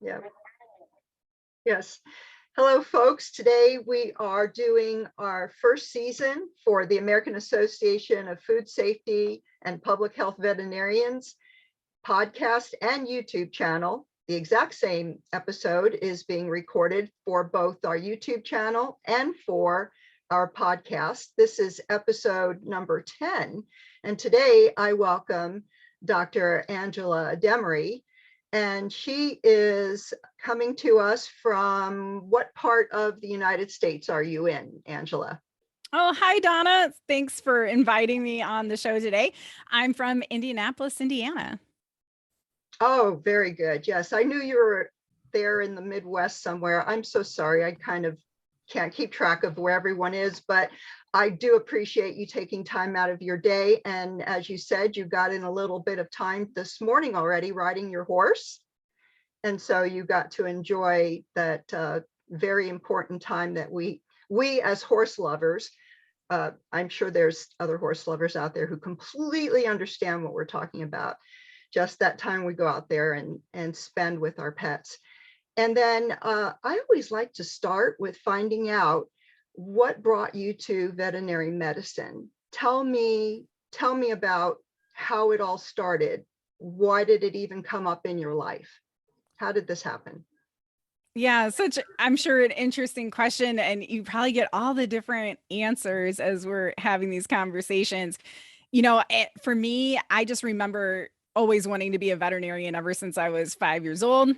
Yeah. Yes. Hello, folks. Today we are doing our first season for the American Association of Food Safety and Public Health Veterinarians podcast and YouTube channel. The exact same episode is being recorded for both our YouTube channel and for our podcast. This is episode number 10. And today I welcome Dr. Angela Demaree. And she is coming to us from what part of the United States are you in, Angela? Oh, hi, Donna. Thanks for inviting me on the show today. I'm from Indianapolis, Indiana. Oh, very good. Yes, I knew you were there in the Midwest somewhere. I'm so sorry. I kind of can't keep track of where everyone is, but I do appreciate you taking time out of your day. And as you said, you got in a little bit of time this morning already riding your horse. And so you got to enjoy that very important time that we as horse lovers, I'm sure there's other horse lovers out there who completely understand what we're talking about. Just that time we go out there and spend with our pets. And then I always like to start with finding out what brought you to veterinary medicine. Tell me about how it all started. Why did it even come up in your life? How did this happen? Yeah, I'm sure, an interesting question. And you probably get all the different answers as we're having these conversations. For me, I just remember always wanting to be a veterinarian ever since I was 5 years old.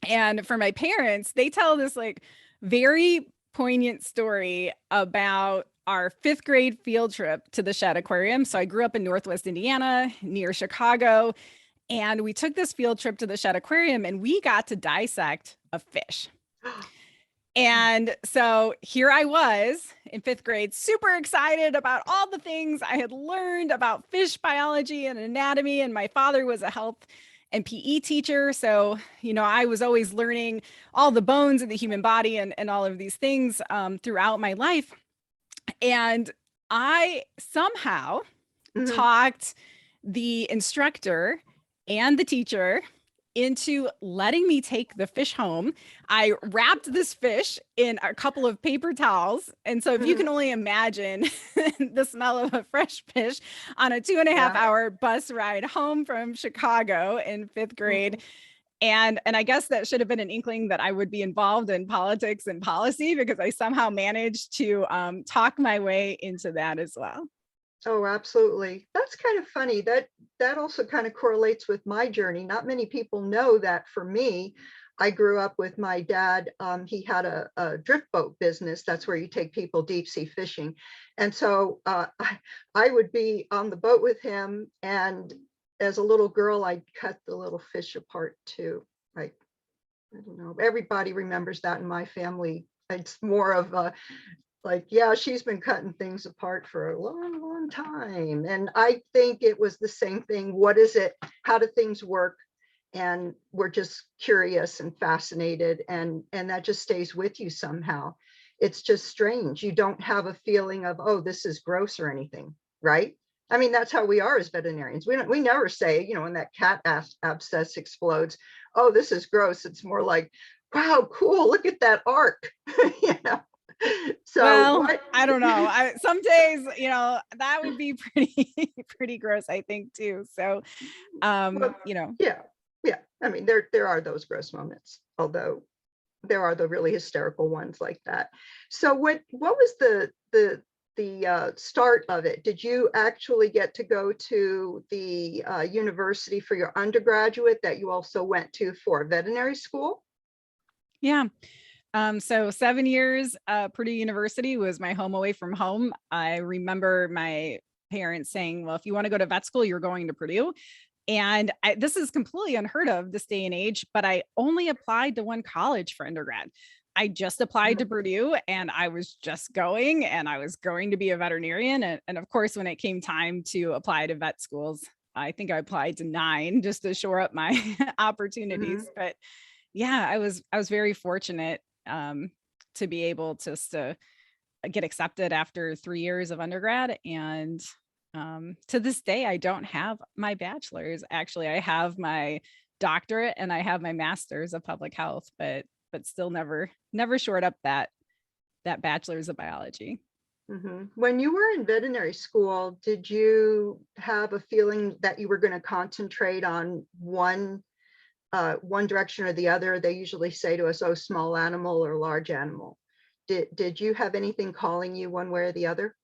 And for my parents, they tell this like very poignant story about our fifth grade field trip to the Shedd Aquarium. So I grew up in Northwest Indiana near Chicago, and we took this field trip to the Shedd Aquarium and we got to dissect a fish. And so here I was in fifth grade, super excited about all the things I had learned about fish biology and anatomy. And my father was a health and PE teacher. So, I was always learning all the bones of the human body and all of these things throughout my life. And I somehow talked the instructor and the teacher into letting me take the fish home. I wrapped this fish in a couple of paper towels. And so if you can only imagine the smell of a fresh fish on a 2.5-hour bus ride home from Chicago in fifth grade. And I guess that should have been an inkling that I would be involved in politics and policy, because I somehow managed to talk my way into that as well. Oh, absolutely. That's kind of funny. That also kind of correlates with my journey. Not many people know that for me, I grew up with my dad. He had a drift boat business. That's where you take people deep sea fishing. And so I would be on the boat with him. And as a little girl, I'd cut the little fish apart too. Like, I don't know, everybody remembers that in my family. It's more of a, like, yeah, she's been cutting things apart for a long, long time. And I think it was the same thing. What is it? How do things work? And we're just curious and fascinated, and that just stays with you somehow. It's just strange. You don't have a feeling of, oh, this is gross or anything, right? I mean, that's how we are as veterinarians. We never say, when that cat abscess explodes, oh, this is gross. It's more like, wow, cool, look at that arc. So well, I don't know. Some days, that would be pretty gross, I think too. So, well, yeah. I mean, there are those gross moments, although there are the really hysterical ones like that. So what was the start of it? Did you actually get to go to the university for your undergraduate that you also went to for veterinary school? Yeah. So 7 years, Purdue University was my home away from home. I remember my parents saying, well, if you want to go to vet school, you're going to Purdue. And this is completely unheard of this day and age, but I only applied to one college for undergrad. I just applied to Purdue, and I was just going, and I was going to be a veterinarian. And of course, when it came time to apply to vet schools, I think I applied to 9 just to shore up my opportunities. But yeah, I was very fortunate to be able to get accepted after 3 years of undergrad. And to this day, I don't have my bachelor's. Actually, I have my doctorate and I have my master's of public health, but still never shored up that bachelor's of biology. When you were in veterinary school, did you have a feeling that you were going to concentrate on one direction or the other? They usually say to us, oh, small animal or large animal. Did you have anything calling you one way or the other?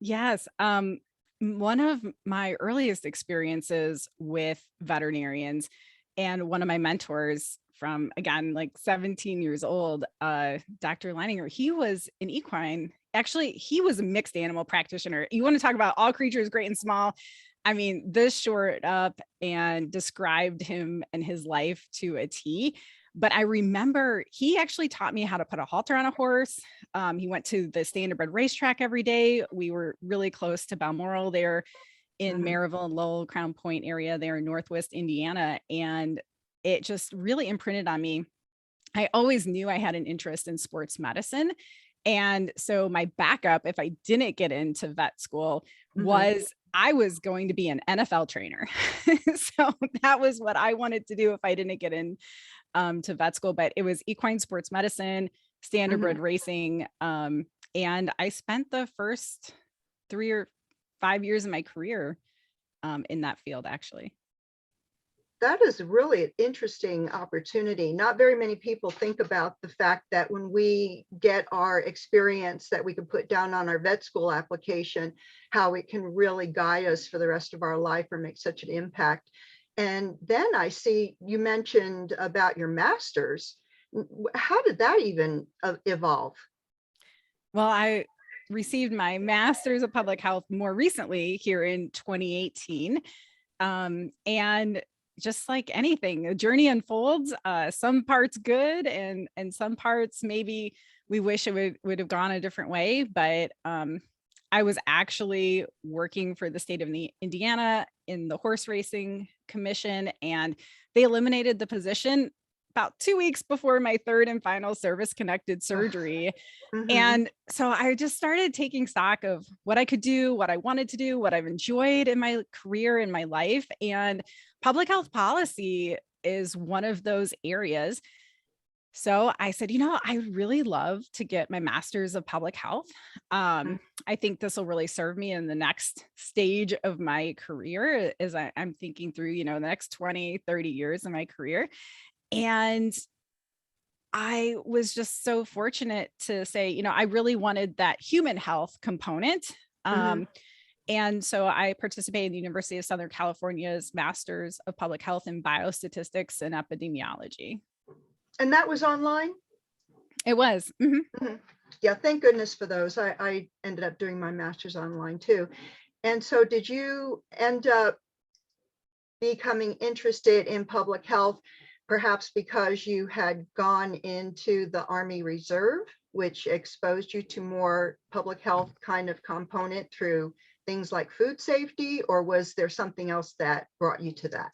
Yes. One of my earliest experiences with veterinarians and one of my mentors from, again, like 17 years old, Dr. Leininger, he was an equine. Actually, he was a mixed animal practitioner. You want to talk about all creatures, great and small. I mean, this shored up and described him and his life to a T. But I remember he actually taught me how to put a halter on a horse. He went to the standardbred racetrack every day. We were really close to Balmoral there in Mhm. Maryville and Lowell, Crown Point area there in Northwest Indiana. And it just really imprinted on me. I always knew I had an interest in sports medicine. And so my backup, if I didn't get into vet school, Mhm. was I was going to be an NFL trainer. So that was what I wanted to do if I didn't get in to vet school, but it was equine sports medicine, standardbred Mhm. racing. And I spent the first 3 or 5 years of my career in that field, actually. That is really an interesting opportunity. Not very many people think about the fact that when we get our experience that we can put down on our vet school application, how it can really guide us for the rest of our life or make such an impact. And then I see you mentioned about your master's. How did that even evolve? Well, I received my master's of public health more recently here in 2018. And just like anything, the journey unfolds. Some parts good, and some parts maybe we wish it would have gone a different way. But I was actually working for the state of Indiana in the horse racing commission, and they eliminated the position about 2 weeks before my third and final service connected surgery. Mhm. And so I just started taking stock of what I could do, what I wanted to do, what I've enjoyed in my career, in my life. And public health policy is one of those areas. So I said, I really love to get my master's of public health. Mm. I think this will really serve me in the next stage of my career as I'm thinking through, the next 20, 30 years of my career. And I was just so fortunate to say, I really wanted that human health component. Mhm. Um, and so I participated in the University of Southern California's Masters of Public Health in Biostatistics and Epidemiology. And that was online? It was. Mhm. Mhm. Yeah, thank goodness for those. I ended up doing my master's online too. And so did you end up becoming interested in public health, perhaps because you had gone into the Army Reserve, which exposed you to more public health kind of component through things like food safety, or was there something else that brought you to that?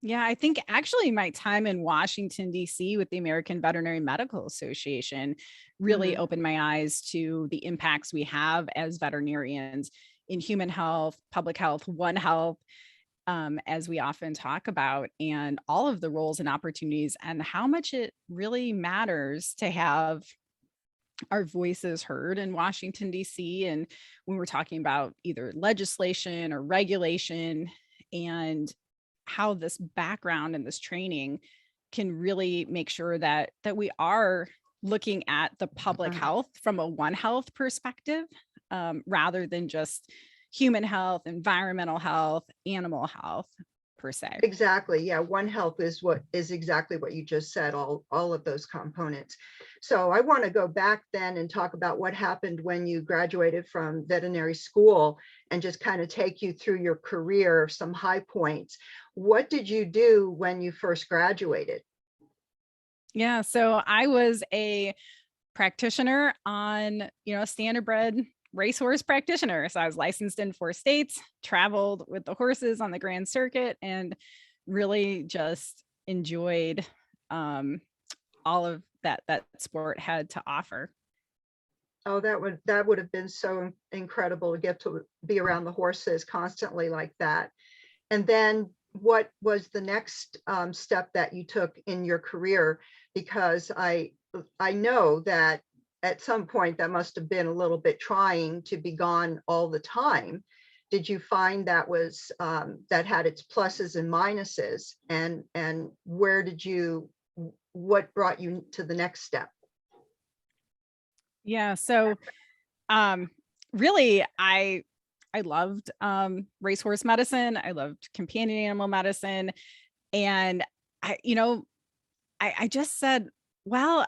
Yeah, I think actually my time in Washington, D.C. with the American Veterinary Medical Association really Mhm. opened my eyes to the impacts we have as veterinarians in human health, public health, One Health, as we often talk about, and all of the roles and opportunities, and how much it really matters to have our voices heard in Washington, D.C. And when we're talking about either legislation or regulation, and how this background and this training can really make sure that we are looking at the public Uh-huh. health from a One Health perspective, rather than just human health, environmental health, animal health per se. Exactly. Yeah. One Health is exactly what you just said, all of those components. So I want to go back then and talk about what happened when you graduated from veterinary school and just kind of take you through your career, some high points. What did you do when you first graduated? Yeah, so I was a practitioner on, standardbred racehorse practitioner. So I was licensed in 4 states, traveled with the horses on the Grand Circuit, and really just enjoyed um, all of that sport had to offer. Oh, that would have been so incredible to get to be around the horses constantly like that. And then what was the next step that you took in your career? Because I know that at some point that must have been a little bit trying to be gone all the time. Did you find that was that had its pluses and minuses, and where did you, what brought you to the next step? Yeah. So um, really, I loved racehorse medicine. I loved companion animal medicine. And I just said, well,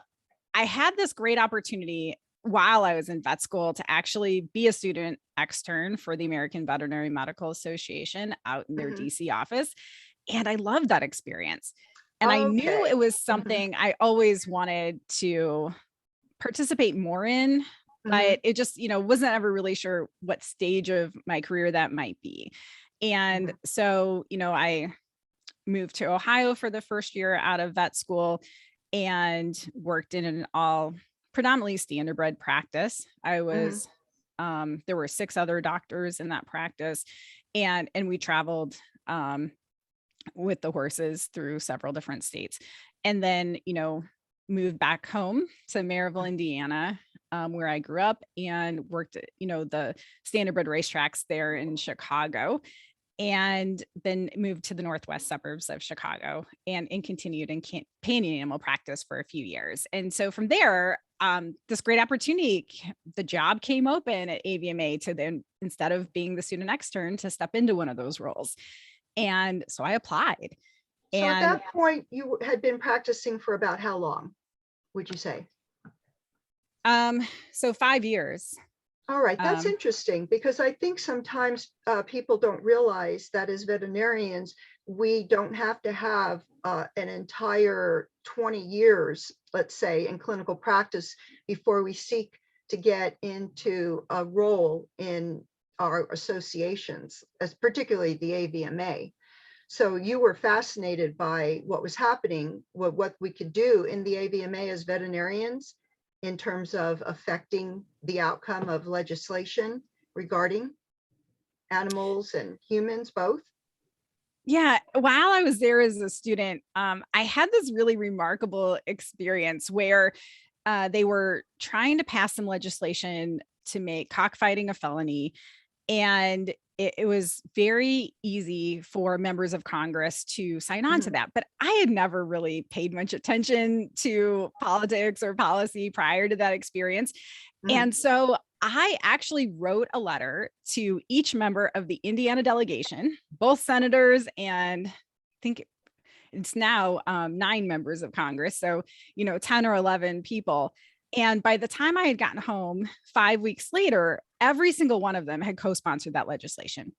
I had this great opportunity while I was in vet school to actually be a student extern for the American Veterinary Medical Association out in their Mhm. DC office. And I loved that experience. And I knew Okay. it was Mhm. something I always wanted to participate more in, Mhm. but it just, wasn't ever really sure what stage of my career that might be. And Mhm. so, I moved to Ohio for the first year out of vet school and worked in an all predominantly standardbred practice. I Mhm. was there were 6 other doctors in that practice, and we traveled with the horses through several different states. And then, moved back home to Maryville, Indiana, where I grew up, and worked at, the standardbred racetracks there in Chicago, and then moved to the northwest suburbs of Chicago, and continued in companion animal practice for a few years. And so from there, this great opportunity, the job came open at AVMA to then, instead of being the student extern, to step into one of those roles. And so I applied. So at And that point, you had been practicing for about how long, would you say? so 5 years. All right, that's Um, interesting, because I think sometimes people don't realize that as veterinarians, we don't have to have an entire 20 years, let's say, in clinical practice before we seek to get into a role in our associations, as particularly the AVMA. So you were fascinated by what was happening, what we could do in the AVMA as veterinarians in terms of affecting the outcome of legislation regarding animals and humans both. yeah, while I was there as a student, I had this really remarkable experience where they were trying to pass some legislation to make cockfighting a felony. And it was very easy for members of Congress to sign on to Mhm. that. But I had never really paid much attention to politics or policy prior to that experience. Mhm. And so I actually wrote a letter to each member of the Indiana delegation, both senators, and I think it's now 9 members of Congress. So, 10 or 11 people. And by the time I had gotten home 5 weeks later, every single one of them had co sponsored that legislation.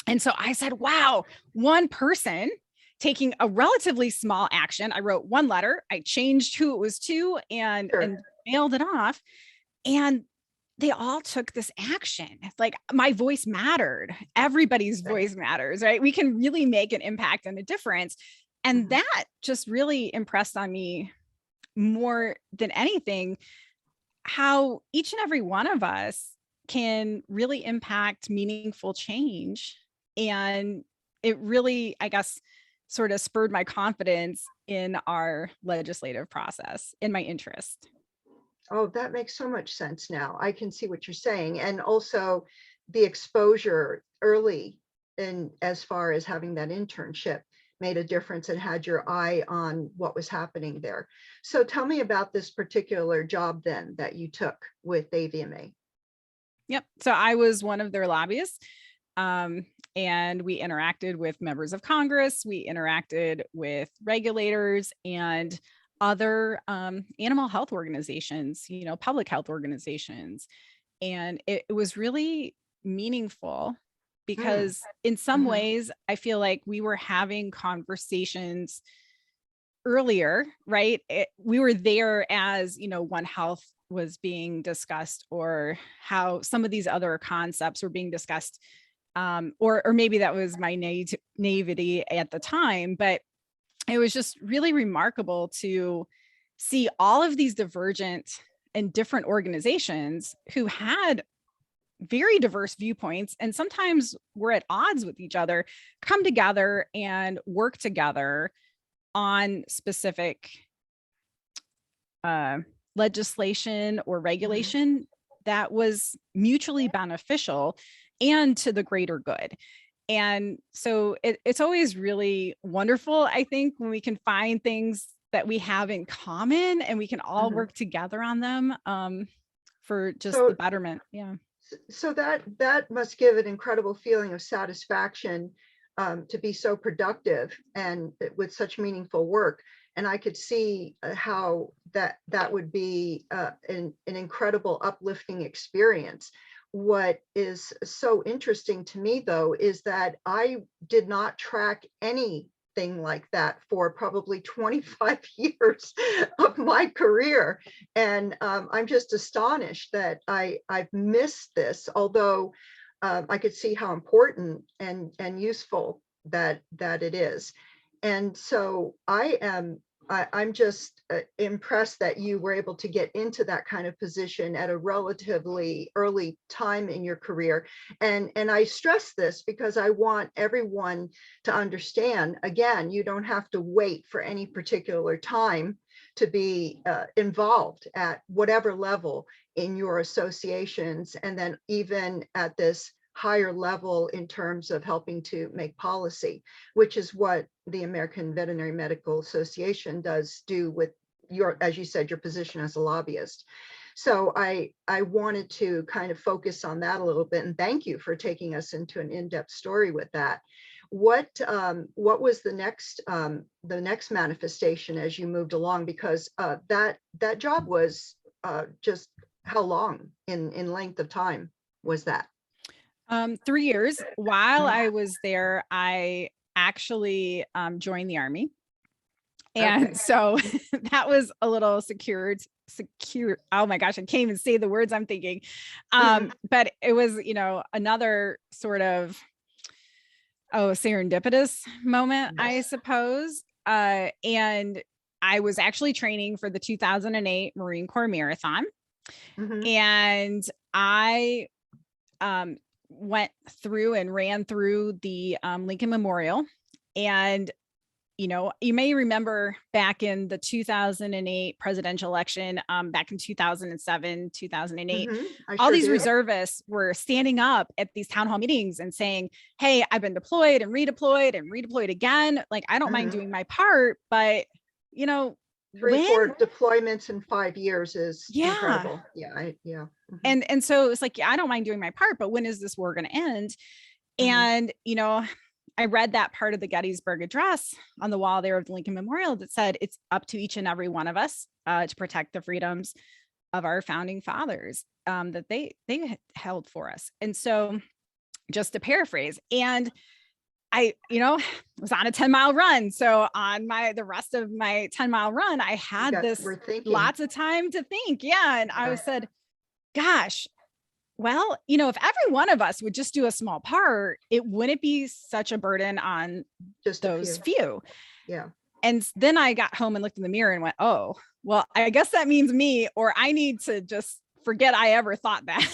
And so I said, wow, one person taking a relatively small action. I wrote one letter, I changed who it was to, and Sure. and mailed it off. And they all took this action. Like, my voice mattered. Everybody's Right. voice matters, right? We can really make an impact and a difference. And Mhm. that just really impressed on me more than anything, how each and every one of us can really impact meaningful change. And it really, I guess, sort of spurred my confidence in our legislative process, in my interest. Oh, that makes so much sense now. I can see what you're saying. And also the exposure early, and as far as having that internship, made a difference and had your eye on what was happening there. So tell me about this particular job then that you took with AVMA. Yep. So I was one of their lobbyists. Um, and we interacted with members of Congress, we interacted with regulators and other animal health organizations, public health organizations. And it was really meaningful Mm. because, in some Mhm. ways, I feel like we were having conversations earlier, right? We were there as, One Health was being discussed, or how some of these other concepts were being discussed. Or maybe that was my naivety at the time, but it was just really remarkable to see all of these divergent and different organizations who had very diverse viewpoints, and sometimes we're at odds with each other, come together and work together on specific legislation or Mhm. regulation that was mutually beneficial and to the greater good. And so it's always really wonderful, I think, when we can find things that we have in common and we can all Mhm. work together on them, for just the So betterment. Yeah. so that must give an incredible feeling of satisfaction, to be so productive and with such meaningful work. And I could see how that would be an incredible uplifting experience. What is so interesting to me, though, is that I did not track anything like that for probably 25 years of my career. And I'm just astonished that I've missed this, although I could see how important and useful that it is. And so I'm just impressed that you were able to get into that kind of position at a relatively early time in your career. And I stress this because I want everyone to understand, again, you don't have to wait for any particular time to be involved at whatever level in your associations, and then even at this higher level in terms of helping to make policy, which is what the American Veterinary Medical Association does do with your, as you said, your position as a lobbyist. So I wanted to kind of focus on that a little bit, and thank you for taking us into an in-depth story with that. What was the next manifestation as you moved along? Because that job was just how long in length of time was that? 3 years. While Mhm. I was there, I actually joined the Army. And Okay. so that was a little secure. Oh my gosh, I can't even say the words I'm thinking. Mhm. But it was, another sort of, serendipitous moment, I Yes. suppose. And I was actually training for the 2008 Marine Corps Marathon. Mhm. And I um, went through and ran through the Lincoln Memorial. And you may remember back in the 2008 presidential election, back in 2007, 2008, Mhm. I all sure these do. reservists were standing up at these town hall meetings and saying, "Hey, I've been deployed and redeployed again. Like, I don't mind Mhm. doing my part, but, you know, Three, when?" four deployments in 5 years is Yeah. incredible. Yeah. Mhm. And so it's like, yeah, I don't mind doing my part, but when is this war going to end? Mhm. And, I read that part of the Gettysburg Address on the wall there of the Lincoln Memorial that said it's up to each and every one of us to protect the freedoms of our founding fathers, that they held for us. And so, just to paraphrase, and I, was on a 10-mile run. So on the rest of my 10-mile run, I had this We're thinking. lots of time to think. Yeah. And I Yeah. said, gosh, well, if every one of us would just do a small part, it wouldn't be such a burden on Just a those few. few. Yeah. And then I got home and looked in the mirror and went, oh, well, I guess that means me, or I need to just forget I ever thought that.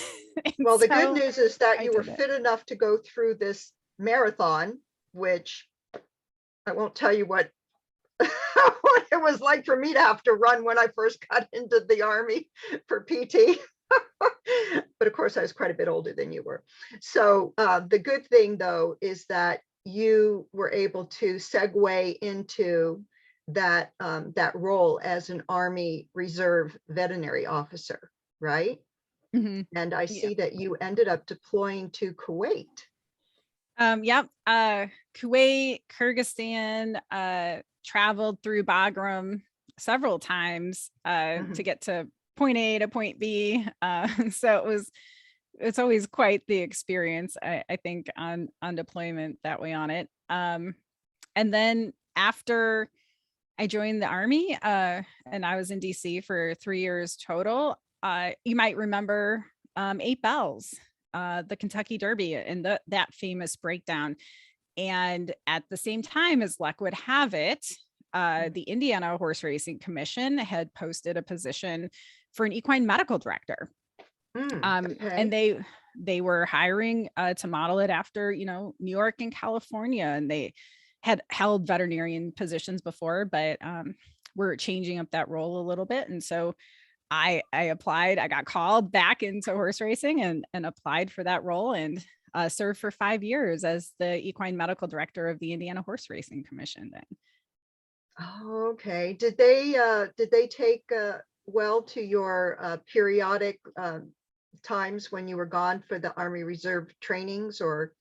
And Well, the good so news is that I you were did it. fit enough to go through this marathon, which I won't tell you what what it was like for me to have to run when I first got into the Army for PT. But of course, I was quite a bit older than you were. So the good thing, though, is that you were able to segue into that role as an Army Reserve veterinary officer, right? Mhm. And I Yeah. see that you ended up deploying to Kuwait. Yep. Kuwait, Kyrgyzstan, traveled through Bagram several times to Mhm. get to point A to point B. So it's always quite the experience, I think, on deployment that way on it. And then after I joined the Army, and I was in DC for 3 years total, you might remember 8 Bells, the Kentucky Derby, and that famous breakdown. And at the same time, as luck would have it, the Indiana Horse Racing Commission had posted a position for an equine medical director. And Okay. they were hiring to model it after, you know, New York and California, and they had held veterinarian positions before, but we're changing up that role a little bit. And so I applied, I got called back into horse racing and applied for that role, and served for 5 years as the equine medical director of the Indiana Horse Racing Commission. Then. Oh, okay. Did they take well to your periodic times when you were gone for the Army Reserve trainings or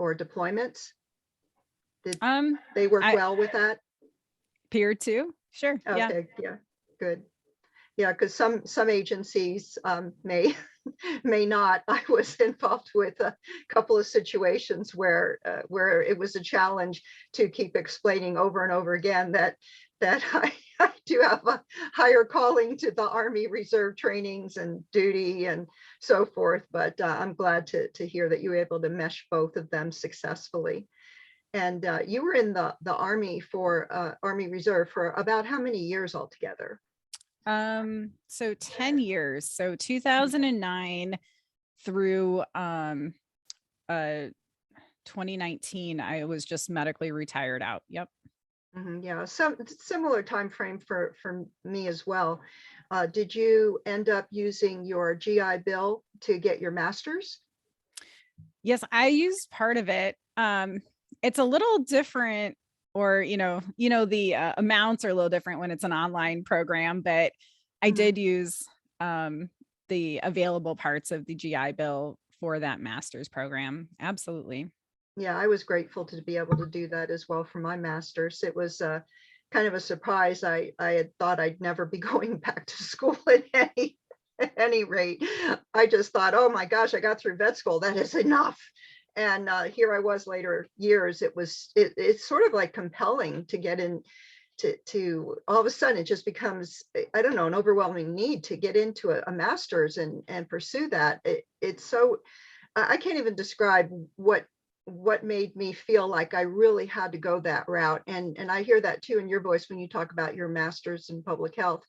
deployments? Did they work well with that? Appeared to, sure. Yeah. Okay, yeah, good. Yeah, because some agencies may not. I was involved with a couple of situations where it was a challenge to keep explaining over and over again that I do have a higher calling to the Army Reserve trainings and duty and so forth. But I'm glad to hear that you were able to mesh both of them successfully. And you were in the Army for Army Reserve for about how many years altogether? So 10 years. So 2009 through 2019, I was just medically retired out. Yep. Yeah, some similar time frame for me as well. Did you end up using your GI Bill to get your master's? Yes, I used part of it. It's a little different, or the amounts are a little different when it's an online program, but I did use the available parts of the GI Bill for that master's program. Absolutely. Yeah, I was grateful to be able to do that as well for my master's. It was kind of a surprise. I had thought I'd never be going back to school at any rate. I just thought, oh my gosh, I got through vet school. That is enough. And here I was later years. It's sort of like compelling to get in to all of a sudden it just becomes, I don't know, an overwhelming need to get into a master's and pursue that. It's so, I can't even describe what made me feel like I really had to go that route. And I hear that too in your voice when you talk about your master's in public health.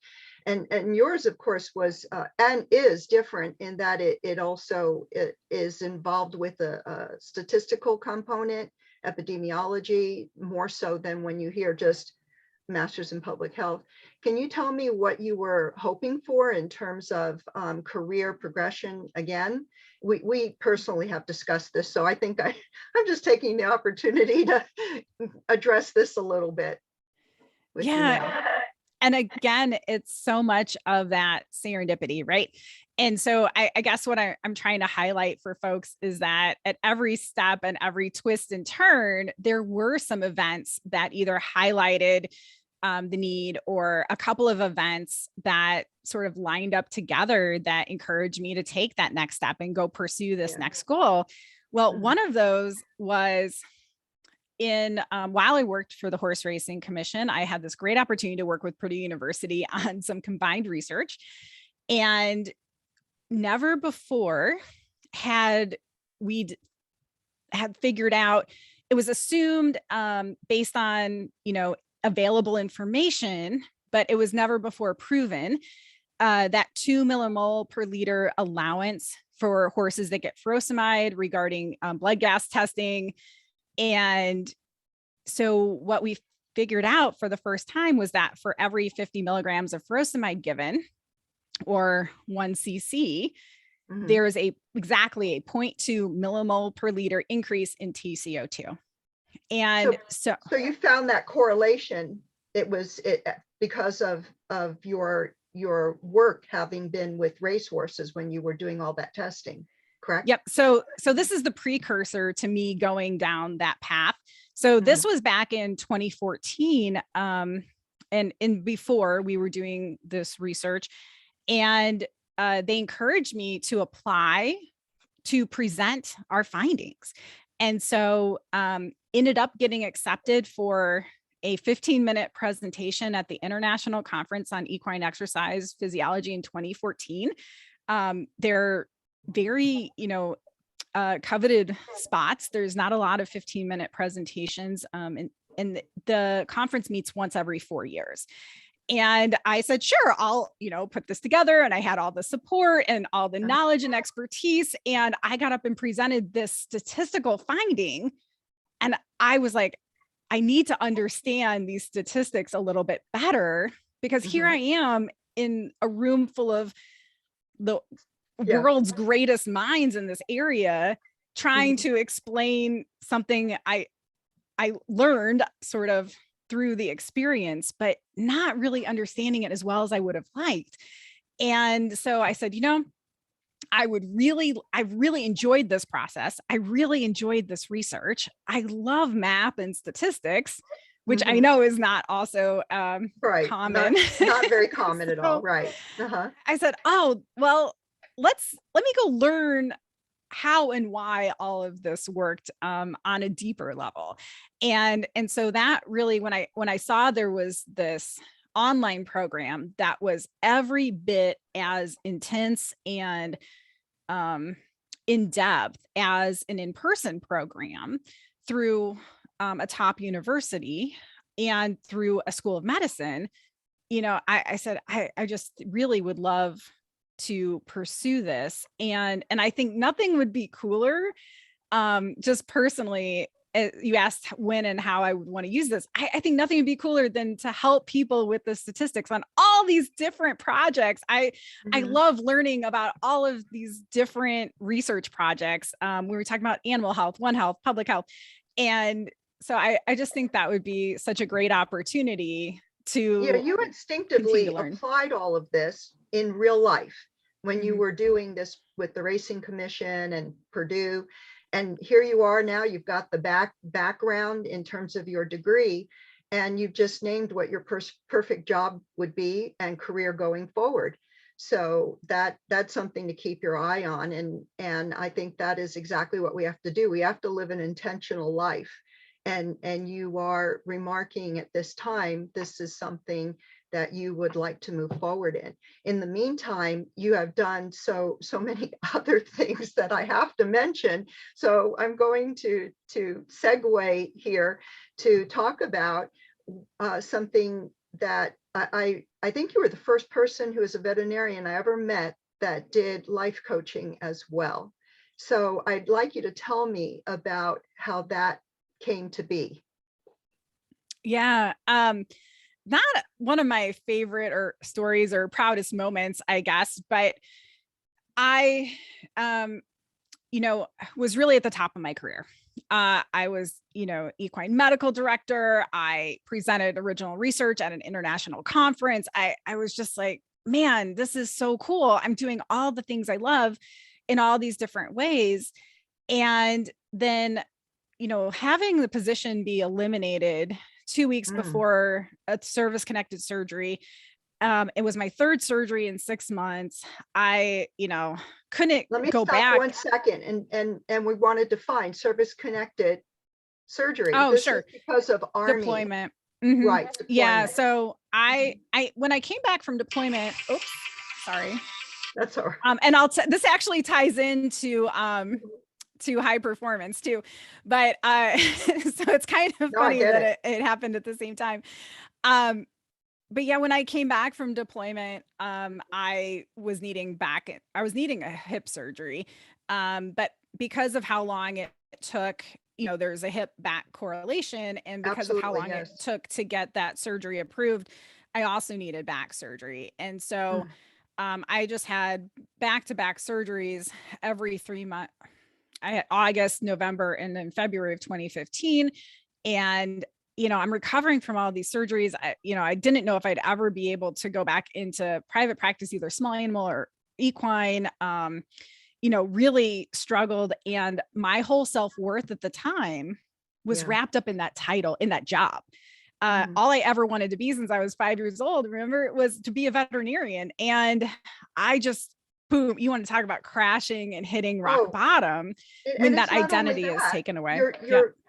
And yours, of course, was and is different in that it also is involved with a statistical component, epidemiology, more so than when you hear just master's in public health. Can you tell me what you were hoping for in terms of career progression? Again, we personally have discussed this, so I think I'm just taking the opportunity to address this a little bit with you now. And again, it's so much of that serendipity, right? And so I guess what I'm trying to highlight for folks is that at every step and every twist and turn, there were some events that either highlighted the need, or a couple of events that sort of lined up together that encouraged me to take that next step and go pursue this next goal. Well, one of those was while I worked for the Horse Racing Commission, I had this great opportunity to work with Purdue University on some combined research, and never before had figured out, it was assumed based on, available information, but it was never before proven that 2 millimole per liter allowance for horses that get furosemide regarding blood gas testing. And so what we figured out for the first time was that for every 50 milligrams of furosemide given, or 1 cc, there is exactly a 0.2 millimole per liter increase in TCO2. And so you found that correlation. It was because of your work having been with racehorses when you were doing all that testing, correct? Yep. So this is the precursor to me going down that path. So this was back in 2014, and before we were doing this research, and they encouraged me to apply to present our findings. And so ended up getting accepted for a 15-minute presentation at the International Conference on Equine Exercise Physiology in 2014. They're very, coveted spots. There's not a lot of 15-minute presentations, and the conference meets once every 4 years. And I said, sure, I'll, put this together. And I had all the support and all the knowledge and expertise. And I got up and presented this statistical finding. And I was like, I need to understand these statistics a little bit better, because here I am in a room full of the world's greatest minds in this area, trying to explain something I learned sort of through the experience, but not really understanding it as well as I would have liked. And so I said, I really enjoyed this process. I really enjoyed this research. I love math and statistics, which I know is not also common. Not very common at all. Right. I said, oh, well, let me go learn how and why all of this worked on a deeper level. And so that really, when I saw there was this online program that was every bit as intense and in depth as an in-person program through a top university and through a school of medicine, I said, I just really would love to pursue this. And I think nothing would be cooler. Just personally, you asked when and how I would want to use this. I think nothing would be cooler than to help people with the statistics on all these different projects. I love learning about all of these different research projects. We were talking about animal health, One Health, public health. And so I just think that would be such a great opportunity to. Yeah, you instinctively applied all of this in real life when you were doing this with the Racing Commission and Purdue. And here you are now, you've got the background in terms of your degree, and you've just named what your perfect job would be and career going forward. So that's something to keep your eye on. And I think that is exactly what we have to do. We have to live an intentional life. And you are remarking at this time, this is something that you would like to move forward in. In the meantime, you have done so many other things that I have to mention. So I'm going to segue here to talk about something that I think you were the first person who is a veterinarian I ever met that did life coaching as well. So I'd like you to tell me about how that came to be. Yeah. Not one of my favorite or stories or proudest moments, I guess, but I, was really at the top of my career. I was, equine medical director. I presented original research at an international conference. I was just like, man, this is so cool. I'm doing all the things I love in all these different ways. And then, having the position be eliminated 2 weeks before a service connected surgery. It was my third surgery in 6 months. I, couldn't Let me go stop back. 1 second. And we want to define service connected surgery. Oh, this sure. Is because of Army. Deployment. Right. Deployment. Yeah. So I when I came back from deployment, oops, sorry. That's all right. And this actually ties into to high performance too, but so it's kind of funny that it happened at the same time. But yeah, when I came back from deployment, I was needing a hip surgery, but because of how long it took, there's a hip back correlation, and because of how long it took to get that surgery approved, I also needed back surgery, and so I just had back-to-back surgeries every 3 months. I had August, November, and then February of 2015. And, I'm recovering from all these surgeries. I didn't know if I'd ever be able to go back into private practice, either small animal or equine, really struggled. And my whole self-worth at the time was wrapped up in that title, in that job. All I ever wanted to be since I was 5 years old, remember, it was to be a veterinarian. And I just, boom, you want to talk about crashing and hitting rock bottom when that identity is taken away.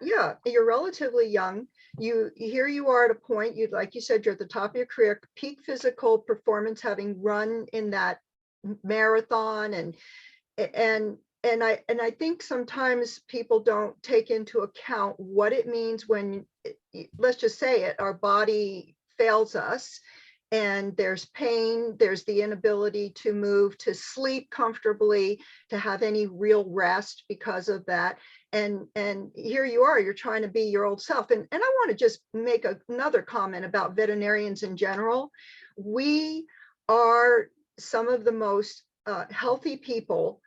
You're relatively young. Here you are at a point, like you said, you're at the top of your career, peak physical performance, having run in that marathon. And I think sometimes people don't take into account what it means when, let's just say it, our body fails us and there's pain, there's the inability to move, to sleep comfortably, to have any real rest because of that. And here you are, you're trying to be your old self. And I want to just make another comment about veterinarians in general. We are some of the most healthy people.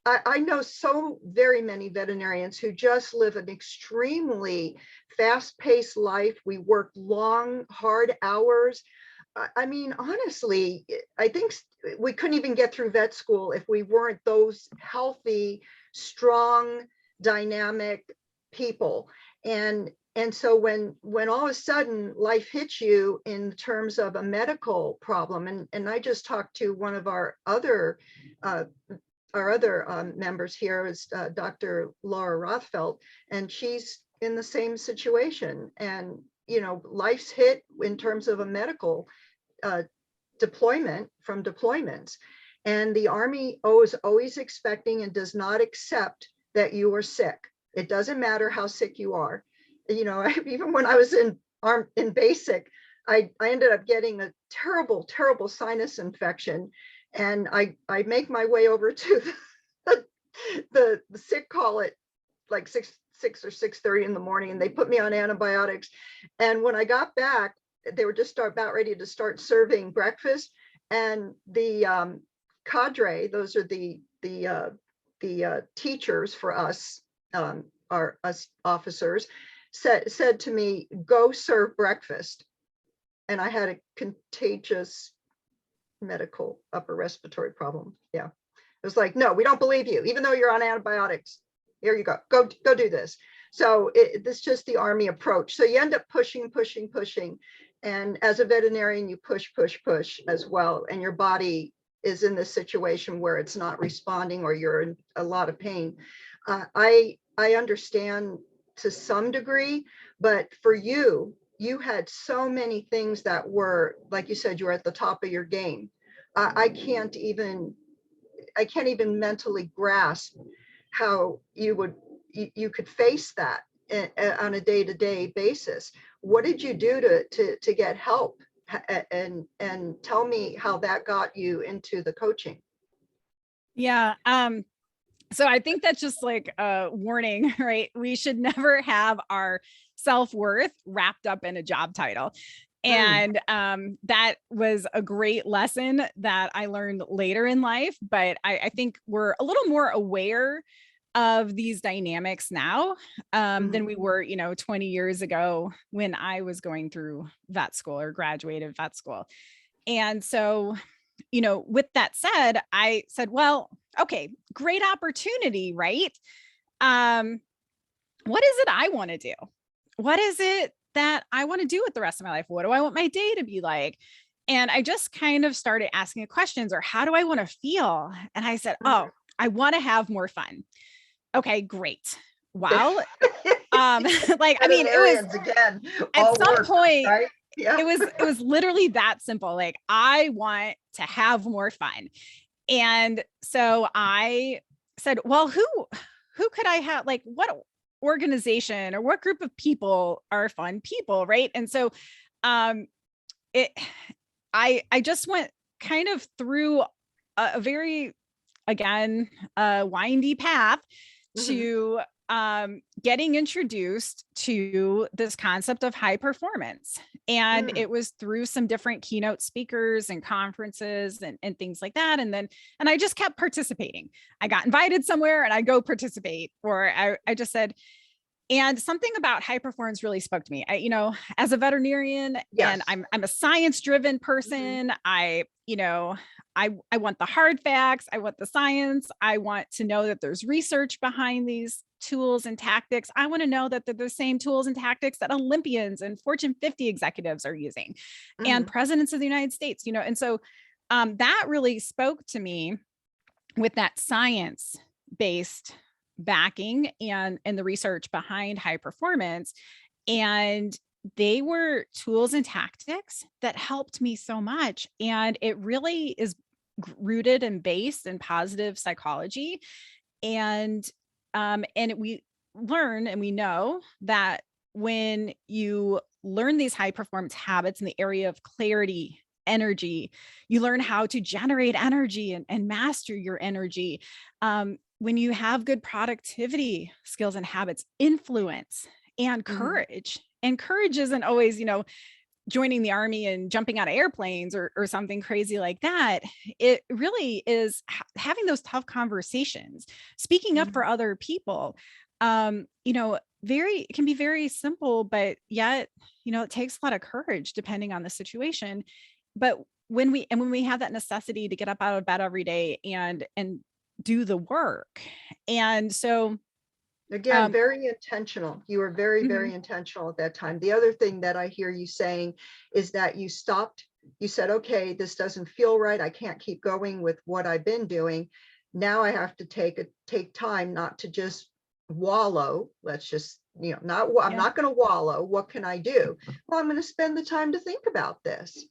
I know so very many veterinarians who just live an extremely fast-paced life. We work long, hard hours. I mean, honestly, I think we couldn't even get through vet school if we weren't those healthy, strong, dynamic people. And so when all of a sudden life hits you in terms of a medical problem, and I just talked to one of uh, our other members here is Dr. Laura Rothfeld, and she's in the same situation. And, you know, life's hit in terms of a medical deployment from deployments. And the Army is always expecting and does not accept that you are sick. It doesn't matter how sick you are. You know, even when I was in basic, I ended up getting a terrible, terrible sinus infection. And I make my way over to the sick call at like 6 or 6:30 in the morning, and they put me on antibiotics. And when I got back, they were just about ready to start serving breakfast. And the cadre, those are the teachers for us, us officers, said to me, "Go serve breakfast." And I had a contagious medical upper respiratory problem. Yeah. It was like, no, we don't believe you, even though you're on antibiotics. Here you go. Go do this. So this is just the Army approach. So you end up pushing. And as a veterinarian, you push as well. And your body is in this situation where it's not responding, or you're in a lot of pain. I understand to some degree, but for you had so many things that were, like you said, you were at the top of your game. I can't even mentally grasp how you could face that on a day-to-day basis. What did you do to get help? And tell me how that got you into the coaching. Yeah. So I think that's just like a warning, right? We should never have our self-worth wrapped up in a job title. And that was a great lesson that I learned later in life. But I think we're a little more aware of these dynamics now than we were, 20 years ago when I was going through vet school or graduated vet school. And so, with that said, I said, well, okay, great opportunity, right? What is it I want to do? What is it that I want to do with the rest of my life? What do I want my day to be like? And I just kind of started asking questions, or how do I want to feel? And I said, oh, I want to have more fun. Okay, great. Wow. Like, I mean, it was again, at some work, point, right? Yeah. it was literally that simple. Like, I want to have more fun. And so I said, well, who could I have, like, what organization or what group of people are fun people, right? And so I just went kind of through a very, again, windy path to getting introduced to this concept of high performance. And it was through some different keynote speakers and conferences and things like that. And I just kept participating. I got invited somewhere and I go participate, or I just said, and something about high performance really spoke to me. As a veterinarian, and I'm a science-driven person. I want the hard facts. I want the science. I want to know that there's research behind these tools and tactics. I want to know that they're the same tools and tactics that Olympians and Fortune 50 executives are using, and presidents of the United States, and so that really spoke to me with that science-based backing and the research behind high performance. And they were tools and tactics that helped me so much. And it really is rooted and based in positive psychology. And we learn and we know that when you learn these high performance habits in the area of clarity, energy. You learn how to generate energy and master your energy. When you have good productivity skills and habits, influence and Mhm. courage. And courage isn't always, joining the army and jumping out of airplanes or something crazy like that. It really is having those tough conversations, speaking up for Mhm. other people. It can be very simple, but yet, it takes a lot of courage depending on the situation. But when we have that necessity to get up out of bed every day and do the work. And so, Again, um, very intentional. You were very, mhm, very intentional at that time. The other thing that I hear you saying is that you stopped, you said, okay, this doesn't feel right. I can't keep going with what I've been doing. Now I have to take time not to just wallow. Let's just, I'm yeah. not going to wallow. What can I do? Well, I'm going to spend the time to think about this.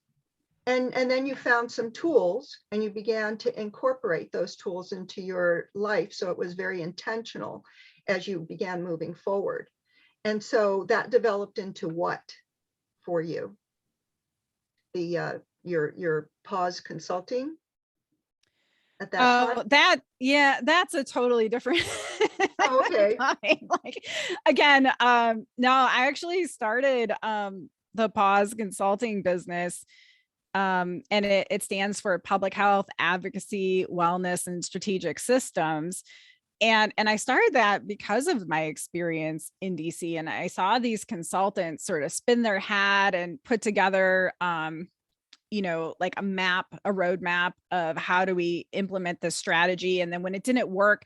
And then you found some tools and you began to incorporate those tools into your life. So it was very intentional as you began moving forward. And so that developed into what for you? Your pause consulting at that time? Oh, that's a totally different Oh, okay. time. Like, again, no, I actually started the pause consulting business. And it stands for public health, advocacy, wellness, and strategic systems. And I started that because of my experience in DC. And I saw these consultants sort of spin their hat and put together like a roadmap of how do we implement this strategy. And then when it didn't work,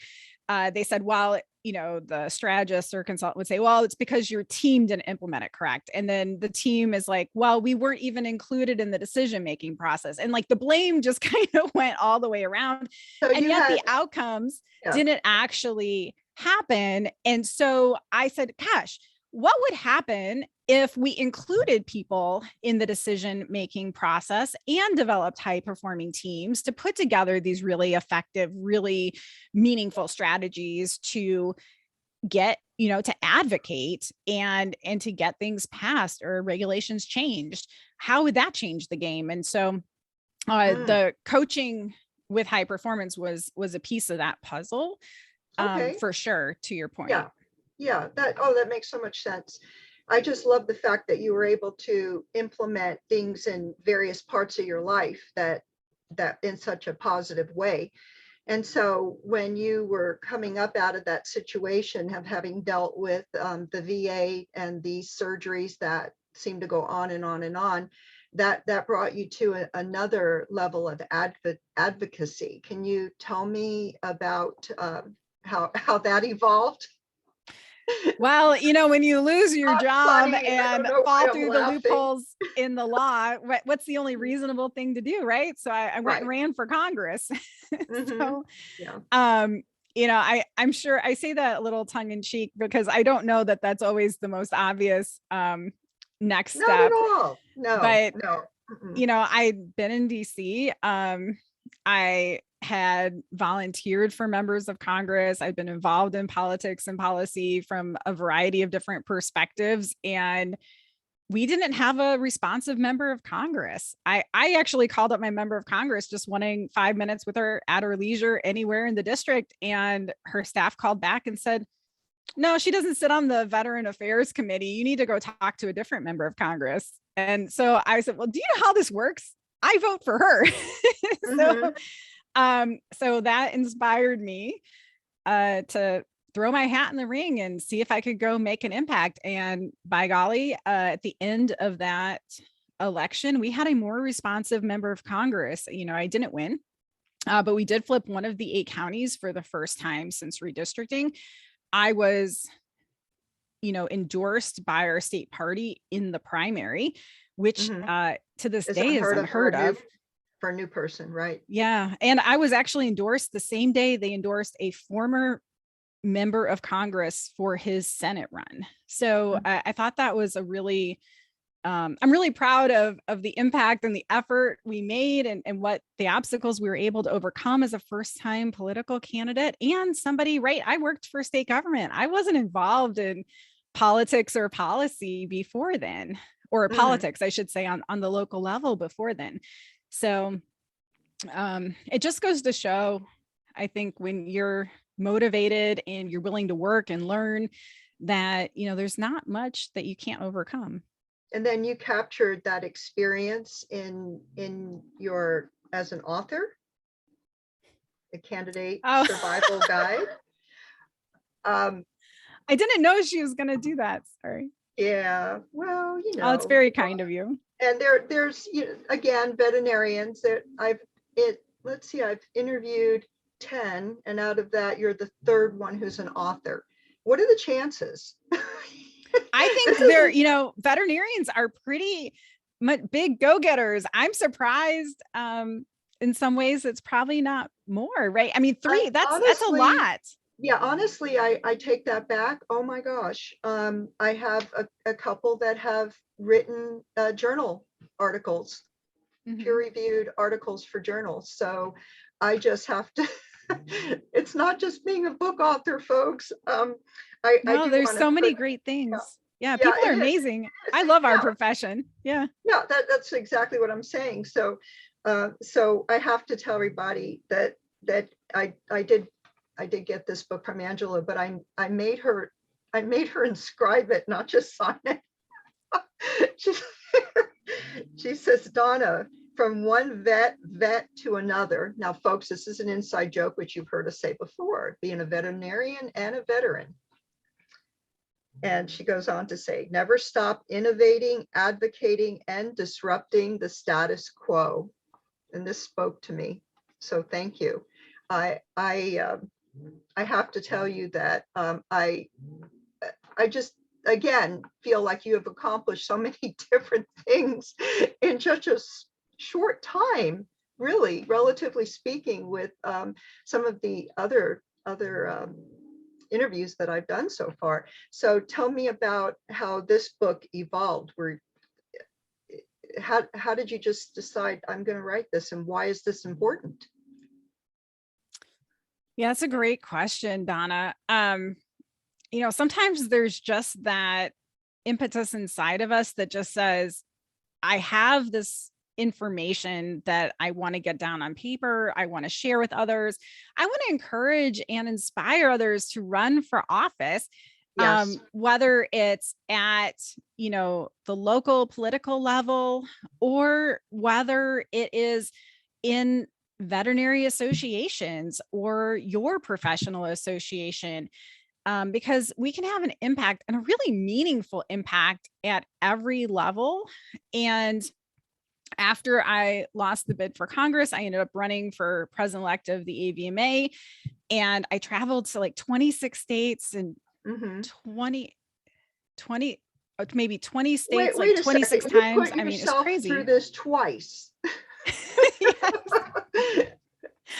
they said, well, the strategist or consultant would say, well, it's because your team didn't implement it correct. And then the team is like, well, we weren't even included in the decision-making process. And like the blame just kind of went all the way around. So And you yet had, the outcomes yeah. didn't actually happen. And so I said, gosh, what would happen if we included people in the decision making process and developed high performing teams to put together these really effective, really meaningful strategies to get, to advocate and to get things passed or regulations changed? How would that change the game? And so Mm, the coaching with high performance was a piece of that puzzle, okay. for sure, to your point. Yeah. Yeah. That makes so much sense. I just love the fact that you were able to implement things in various parts of your life that in such a positive way. And so when you were coming up out of that situation of having dealt with the VA and these surgeries that seem to go on and on and on, that brought you to another level of advocacy. Can you tell me about how that evolved? Well, when you lose your Not job funny. I don't and know fall why I'm through the laughing. loopholes in the law, what's the only reasonable thing to do, right? So I went and Right. ran for Congress. Hmm. So, Yeah. um, I'm sure I say that a little tongue in cheek because I don't know that that's always the most obvious next Not at step. all. No, But no. Mm-mm. I'd been in DC. I had volunteered for members of Congress. I'd been involved in politics and policy from a variety of different perspectives. And we didn't have a responsive member of Congress. I actually called up my member of Congress just wanting 5 minutes with her at her leisure anywhere in the district. And her staff called back and said, no, she doesn't sit on the Veteran Affairs Committee. You need to go talk to a different member of Congress. And so I said, well, do you know how this works? I vote for her. so, Hmm. so that inspired me to throw my hat in the ring and see if I could go make an impact. And by golly, at the end of that election, we had a more responsive member of Congress. I didn't win, but we did flip one of the 8 counties for the first time since redistricting. I was, endorsed by our state party in the primary, which Hmm. to this It's day is unheard of for unheard of. a new person, right? Yeah. And I was actually endorsed the same day they endorsed a former member of Congress for his Senate run. So Mhm. I thought that was a really, I'm really proud of the impact and the effort we made and what the obstacles we were able to overcome as a first time political candidate and somebody, right? I worked for state government. I wasn't involved in politics or policy before then. or Mhm. politics, I should say, on the local level before then. So it just goes to show, I think, when you're motivated and you're willing to work and learn, that, there's not much that you can't overcome. And then you captured that experience in your as an author, a candidate Oh, survival guide. Um, I didn't know she was going to do that. Sorry. yeah, well, Oh, it's very kind of you. and there's again, veterinarians that let's see, I've interviewed 10, and out of that, you're the third one who's an author. What are the chances? I think veterinarians are pretty big go-getters. I'm surprised. In some ways, it's probably not more, right? I mean, three, that's a lot. Yeah, honestly, I take that back. Oh my gosh. I have a couple that have written journal articles, peer-reviewed articles for journals. So I just have to, it's not just being a book author, folks. I No, do there's want so to many put, great things. Yeah, yeah, people are amazing. I love our profession. Yeah. Yeah, that's exactly what I'm saying. So, so I have to tell everybody that I did get this book from Angela, but I made her inscribe it, not just sign it. she, she says, Donna, from one vet to another. Now, folks, this is an inside joke, which you've heard us say before, being a veterinarian and a veteran. And she goes on to say, never stop innovating, advocating, and disrupting the status quo. And this spoke to me. So thank you. I have to tell you that I just, again, feel like you have accomplished so many different things in such a short time, really, relatively speaking, with some of the other interviews that I've done so far. So tell me about how this book evolved. How did you just decide, I'm going to write this, and why is this important? Yeah, that's a great question, Donna. Sometimes there's just that impetus inside of us that just says, I have this information that I want to get down on paper. I want to share with others. I want to encourage and inspire others to run for office. Yes. Whether it's at, the local political level, or whether it is in veterinary associations or your professional association, because we can have an impact, and a really meaningful impact, at every level. And after I lost the bid for Congress, I ended up running for president-elect of the AVMA, and I traveled to like 26 states and 20, maybe 20 states, like Wait a 26 second. times. You put I mean, it's yourself crazy. through this twice. Yes.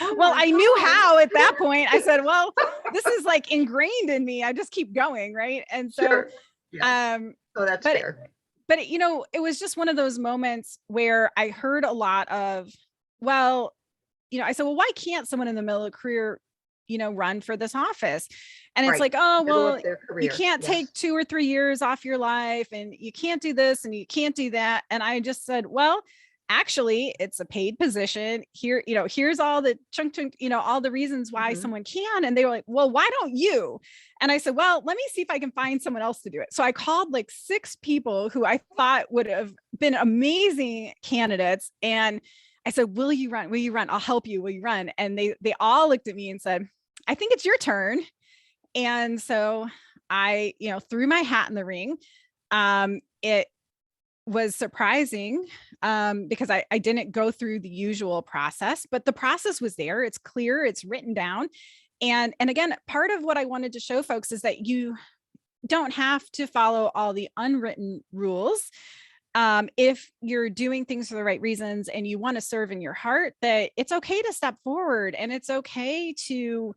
Oh well, I knew God. how at that point. I said, well, this is like ingrained in me. I just keep going. Right. And so, Sure. Yeah. Oh, that's fair. But it was just one of those moments where I heard a lot of, well, I said, well, why can't someone in the middle of a career, run for this office? And it's like, oh, well, you can't take 2 or 3 years off your life, and you can't do this and you can't do that. And I just said, well, actually, it's a paid position here. Here's all the chunk, all the reasons why someone can. And they were like, well, why don't you? And I said, well, let me see if I can find someone else to do it. So I called like 6 people who I thought would have been amazing candidates. And I said, will you run? Will you run? I'll help you. Will you run? And they all looked at me and said, I think it's your turn. And so I, threw my hat in the ring. It was surprising because I didn't go through the usual process, but the process was there. It's clear, it's written down. And again, part of what I wanted to show folks is that you don't have to follow all the unwritten rules. If you're doing things for the right reasons and you want to serve in your heart, that it's okay to step forward, and it's okay to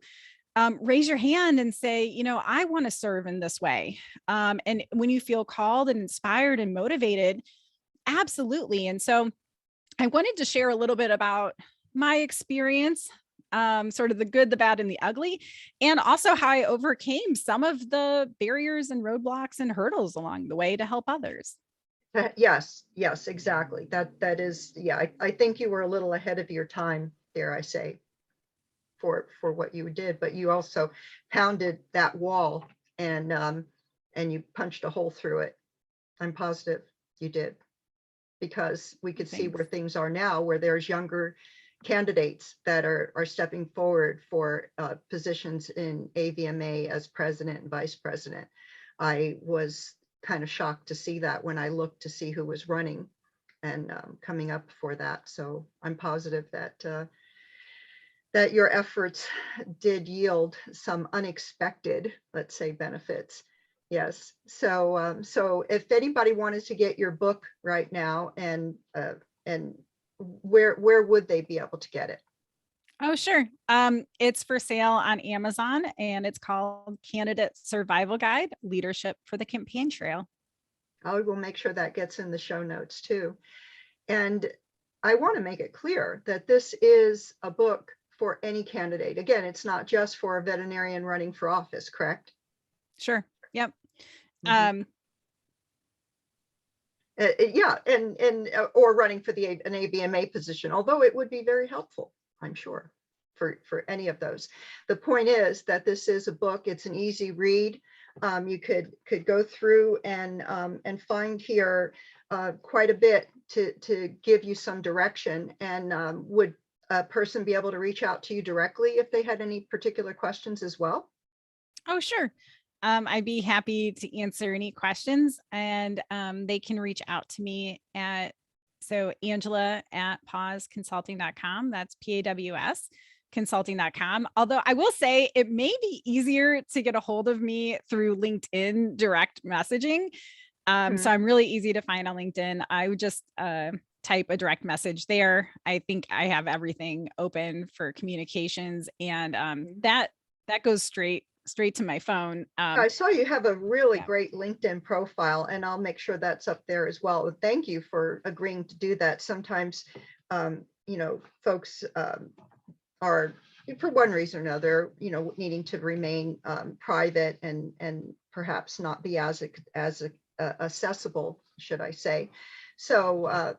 raise your hand and say, I want to serve in this way. And when you feel called and inspired and motivated, absolutely. And so I wanted to share a little bit about my experience, sort of the good, the bad, and the ugly, and also how I overcame some of the barriers and roadblocks and hurdles along the way to help others. Yes, yes, exactly. That is, yeah, I think you were a little ahead of your time, dare I say, for what you did, but you also pounded that wall and you punched a hole through it. I'm positive you did, because we could see Thanks. where things are now, where there's younger candidates that are stepping forward for positions in AVMA as president and vice president. I was kind of shocked to see that when I looked to see who was running and coming up for that. So I'm positive that your efforts did yield some unexpected, let's say, benefits. Yes. So if anybody wanted to get your book right now, and where would they be able to get it? Oh, sure. It's for sale on Amazon and it's called Candidate Survival Guide, Leadership for the Campaign Trail. I will make sure that gets in the show notes too. And I want to make it clear that this is a book for any candidate. Again, it's not just for a veterinarian running for office, correct? Sure. Yep. Mhm. Yeah, and or running for an ABMA position, although it would be very helpful, I'm sure, for any of those. The point is that this is a book. It's an easy read. You could go through and find here quite a bit to give you some direction. And would a person be able to reach out to you directly if they had any particular questions as well? Oh, sure. I'd be happy to answer any questions and they can reach out to me at, so Angela at pawsconsulting.com. That's PAWS consulting.com. Although I will say it may be easier to get a hold of me through LinkedIn direct messaging. So I'm really easy to find on LinkedIn. I would just type a direct message there. I think I have everything open for communications, and that goes straight to my phone. I saw you have a really Yeah. great LinkedIn profile, and I'll make sure that's up there as well. Thank you for agreeing to do that. Sometimes, folks are, for one reason or another, needing to remain private and perhaps not be as accessible, should I say. So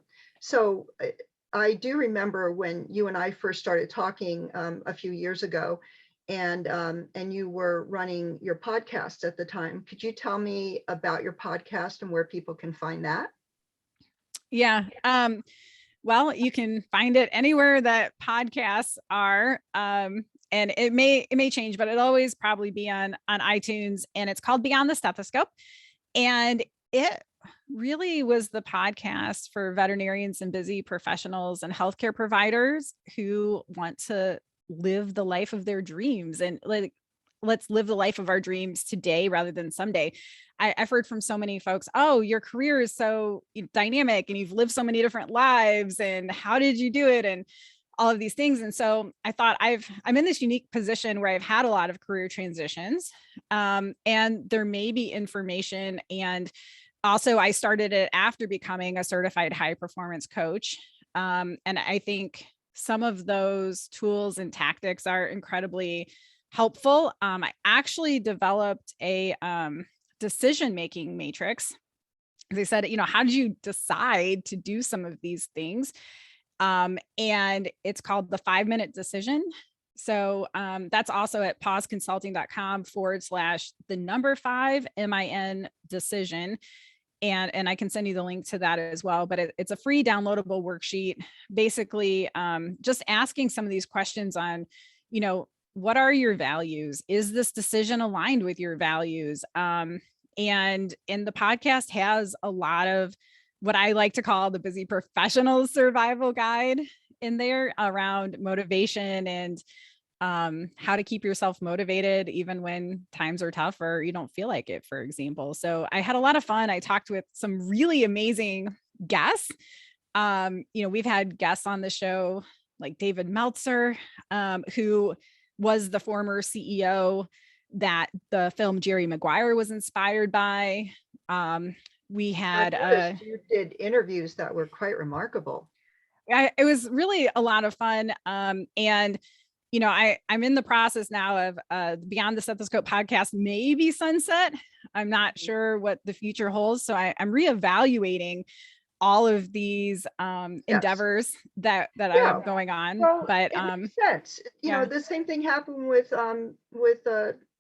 I do remember when you and I first started talking a few years ago, and you were running your podcast at the time. Could you tell me about your podcast and where people can find that? Yeah. Well, you can find it anywhere that podcasts are. And it may change, but it'll always probably be on iTunes, and it's called Beyond the Stethoscope. And it really was the podcast for veterinarians and busy professionals and healthcare providers who want to live the life of their dreams, and let's live the life of our dreams today rather than someday. I've heard from so many folks, oh, your career is so dynamic and you've lived so many different lives, and how did you do it? And all of these things. And so I thought I'm in this unique position where I've had a lot of career transitions, and there may be information. And also I started it after becoming a certified high performance coach. And I think some of those tools and tactics are incredibly helpful. I actually developed a decision-making matrix. As I said, how did you decide to do some of these things? And it's called the 5-minute decision. So that's also at pawsconsulting.com/5 MIN decision. And I can send you the link to that as well, but it's a free downloadable worksheet, basically just asking some of these questions on, what are your values? Is this decision aligned with your values? And the podcast has a lot of what I like to call the busy professional survival guide in there around motivation and how to keep yourself motivated even when times are tough or you don't feel like it, for example. So I had a lot of fun. I talked with some really amazing guests. We've had guests on the show like David Meltzer, who was the former CEO that the film Jerry Maguire was inspired by. We had You did interviews that were quite remarkable. it was really a lot of fun. And I'm in the process now of Beyond the Stethoscope podcast, maybe sunset. I'm not sure what the future holds. So I'm reevaluating all of these Yes. endeavors that I Yeah. have going on. Well, But it makes sense. You know, yeah. the same thing happened with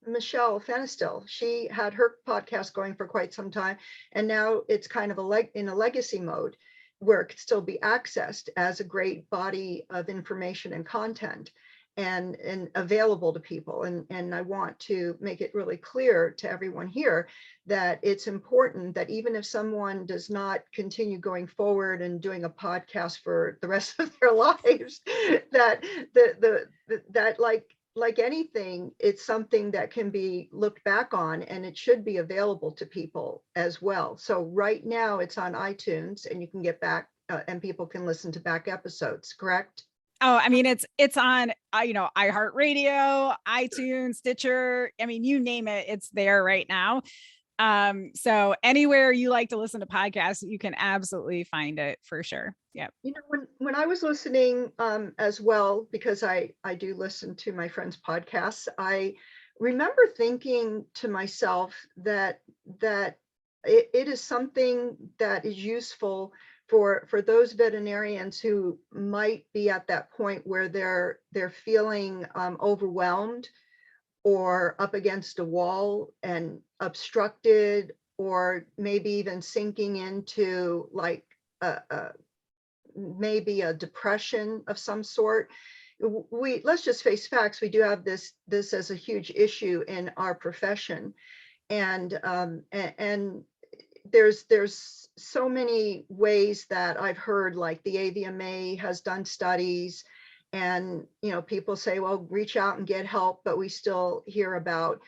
Michelle Fenistil. She had her podcast going for quite some time, and now it's kind of in a legacy mode where it could still be accessed as a great body of information and content and available to people. And I want to make it really clear to everyone here that it's important that even if someone does not continue going forward and doing a podcast for the rest of their lives, that that like anything, it's something that can be looked back on, and it should be available to people as well. So right now it's on iTunes, and you can get back and people can listen to back episodes, correct? Oh, I mean, it's on, iHeartRadio, iTunes, Stitcher. I mean, you name it, it's there right now. So anywhere you like to listen to podcasts, you can absolutely find it for sure. Yeah. You know, when I was listening as well, because I do listen to my friends' podcasts, I remember thinking to myself that it is something that is useful for those veterinarians who might be at that point where they're feeling overwhelmed or up against a wall and obstructed, or maybe even sinking into like a maybe a depression of some sort. Let's just face facts. We do have this as a huge issue in our profession, and there's so many ways that I've heard, like the AVMA has done studies, and people say, well, reach out and get help, but we still hear about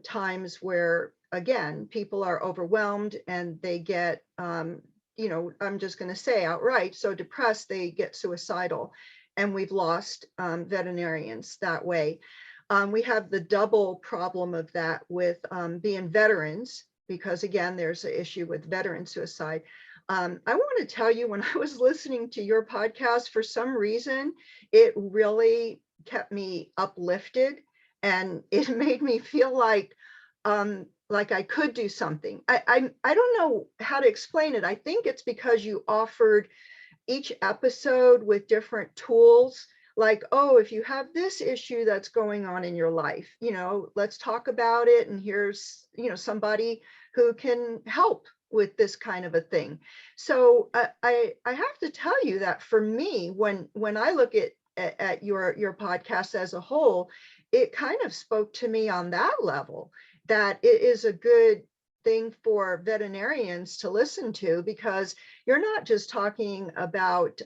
times where again people are overwhelmed and they get I'm just going to say outright, so depressed they get suicidal, and we've lost veterinarians that way. We have the double problem of that with being veterans, because again, there's an issue with veteran suicide. I want to tell you, when I was listening to your podcast, for some reason, it really kept me uplifted, and it made me feel like I could do something. I don't know how to explain it. I think it's because you offered each episode with different tools, like, oh, if you have this issue that's going on in your life, let's talk about it, and here's somebody who can help with this kind of a thing. So I have to tell you that for me, when I look at your podcast as a whole, it kind of spoke to me on that level, that it is a good thing for veterinarians to listen to, because you're not just talking about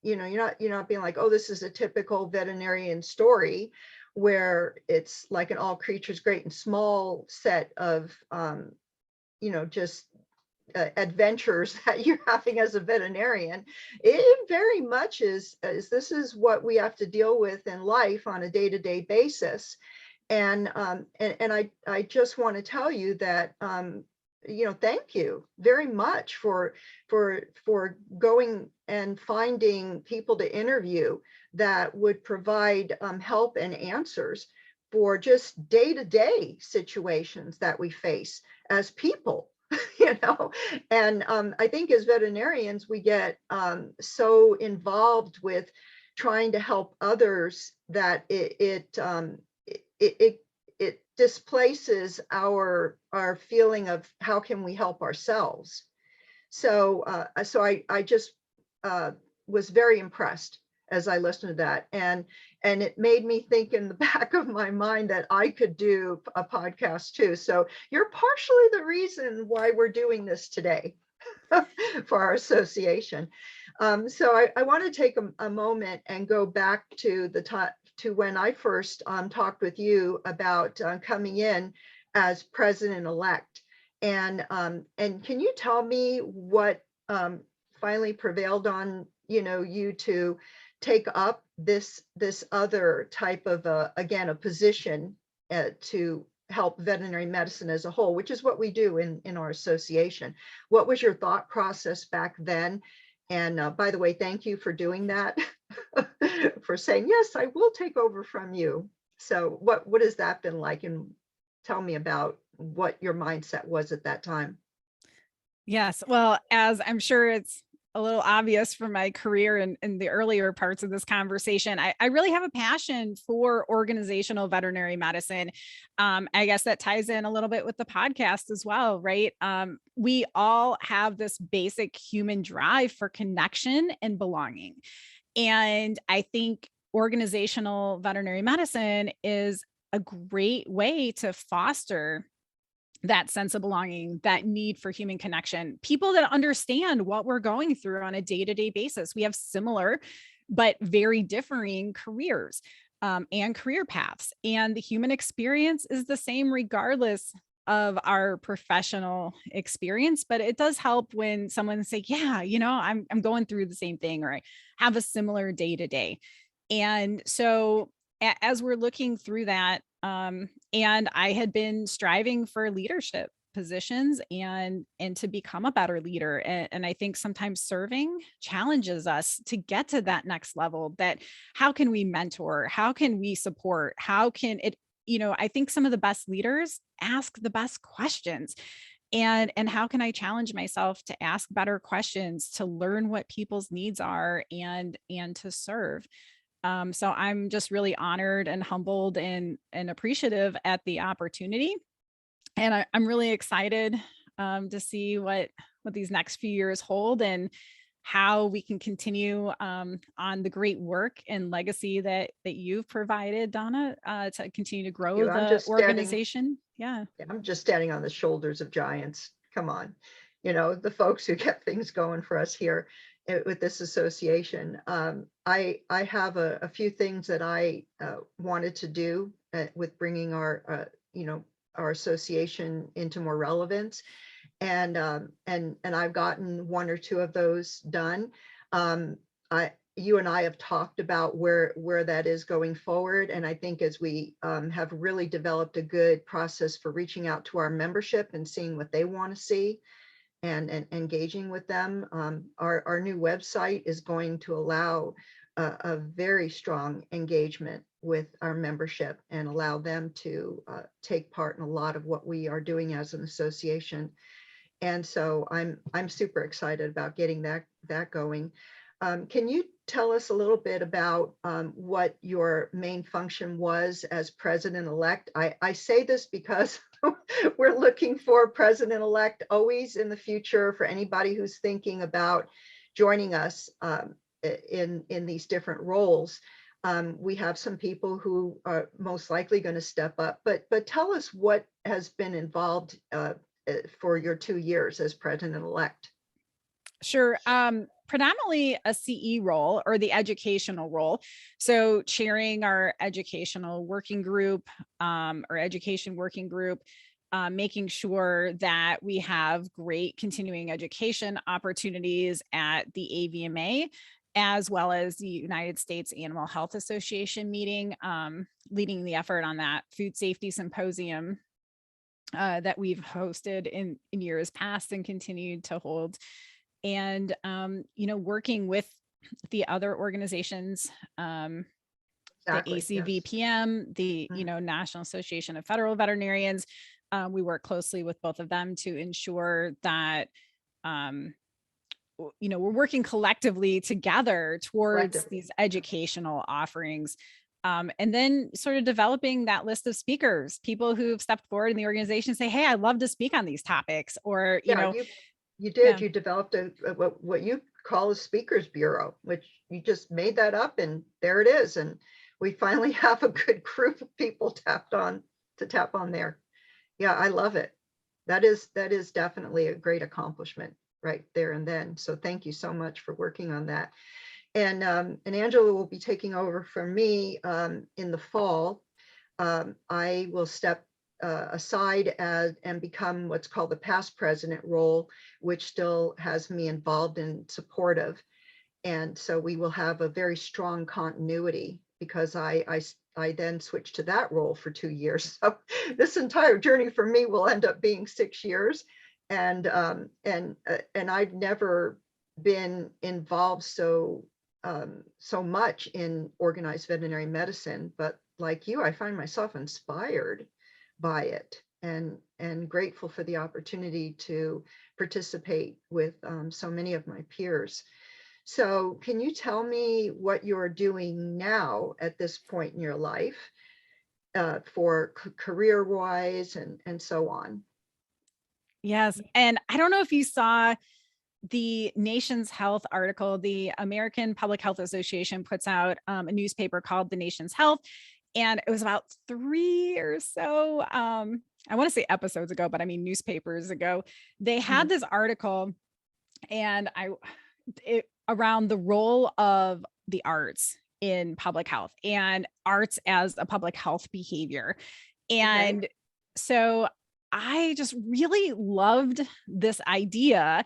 you're not being like, oh, this is a typical veterinarian story where it's like an all creatures great and small set of just adventures that you're having as a veterinarian. It very much is this is what we have to deal with in life on a day-to-day basis. And I just want to tell you that thank you very much for going and finding people to interview that would provide help and answers for just day-to-day situations that we face as people. And I think as veterinarians we get so involved with trying to help others that it displaces our feeling of how can we help ourselves. So I just was very impressed as I listened to that, and it made me think in the back of my mind that I could do a podcast too. So you're partially the reason why we're doing this today for our association. So I want to take a moment and go back to the time to when I first talked with you about coming in as president-elect. And can you tell me what finally prevailed on you to take up this other type of again a position to help veterinary medicine as a whole, which is what we do in our association? What was your thought process back then? And by the way, thank you for doing that, for saying, yes, I will take over from you. So what has that been like? And tell me about what your mindset was at that time. Yes. Well, as I'm sure it's a little obvious from my career and in the earlier parts of this conversation, I really have a passion for organizational veterinary medicine. I guess that ties in a little bit with the podcast as well, right? We all have this basic human drive for connection and belonging. And I think organizational veterinary medicine is a great way to foster that sense of belonging, that need for human connection, people that understand what we're going through on a day-to-day basis. We have similar but very differing careers and career paths. And the human experience is the same regardless of our professional experience, but it does help when someone say, yeah, I'm going through the same thing, or I have a similar day to day. And so as we're looking through that, and I had been striving for leadership positions and to become a better leader. And I think sometimes serving challenges us to get to that next level. That how can we mentor? How can we support? How can it, I think some of the best leaders ask the best questions. And how can I challenge myself to ask better questions, to learn what people's needs are and to serve. So I'm just really honored and humbled and appreciative at the opportunity. And I'm really excited to see what these next few years hold and how we can continue on the great work and legacy that you've provided, Donna, to continue to grow I'm the just standing, organization. Yeah. I'm just standing on the shoulders of giants. Come on, the folks who get things going for us here with this association. I have a few things that I wanted to do with bringing our association into more relevance, and I've gotten one or two of those done. You and I have talked about where that is going forward, and I think as we have really developed a good process for reaching out to our membership and seeing what they want to see and engaging with them. Our new website is going to allow a very strong engagement with our membership and allow them to take part in a lot of what we are doing as an association. And so I'm super excited about getting that going. Can you tell us a little bit about what your main function was as president-elect? I say this because we're looking for president-elect always in the future for anybody who's thinking about joining us in these different roles. We have some people who are most likely going to step up, but tell us what has been involved for your 2 years as president-elect. Sure. Predominantly a CE role or the educational role. So chairing our educational working group or education working group, making sure that we have great continuing education opportunities at the AVMA, as well as the United States Animal Health Association meeting, leading the effort on that food safety symposium that we've hosted in years past and continued to hold. And working with the other organizations, Exactly, the yes. ACVPM, the Mhm. National Association of Federal Veterinarians. We work closely with both of them to ensure that we're working collectively together towards Collectively. these educational offerings. And then sort of developing that list of speakers, people who've stepped forward in the organization, say, hey, I'd love to speak on these topics, or Yeah, you did. yeah. You developed what you call a speakers bureau, which you just made that up, and there it is. And we finally have a good group of people tap on there. Yeah, I love it. That is definitely a great accomplishment right there and then. So thank you so much for working on that. And Angela will be taking over from me in the fall. I will step aside and become what's called the past president role, which still has me involved and supportive. And so we will have a very strong continuity because I then switched to that role for 2 years. So this entire journey for me will end up being 6 years. And I've never been involved so much in organized veterinary medicine, but like you, I find myself inspired by it. and grateful for the opportunity to participate with so many of my peers. So can you tell me what you're doing now at this point in your life for career-wise and so on? Yes. And I don't know if you saw the Nation's Health article. The American Public Health Association puts out a newspaper called The Nation's Health. And it was about 3 or so, I want to say episodes ago, but I mean newspapers ago. They had Mhm. this article and around the role of the arts in public health and arts as a public health behavior. Okay. And so I just really loved this idea,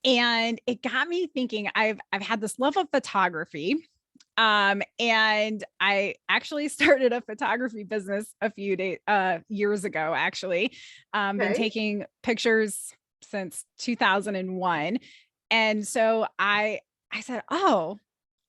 and it got me thinking. I've had this love of photography. And I actually started a photography business a few years ago, actually. Been Okay. taking pictures since 2001. And so I said, "Oh,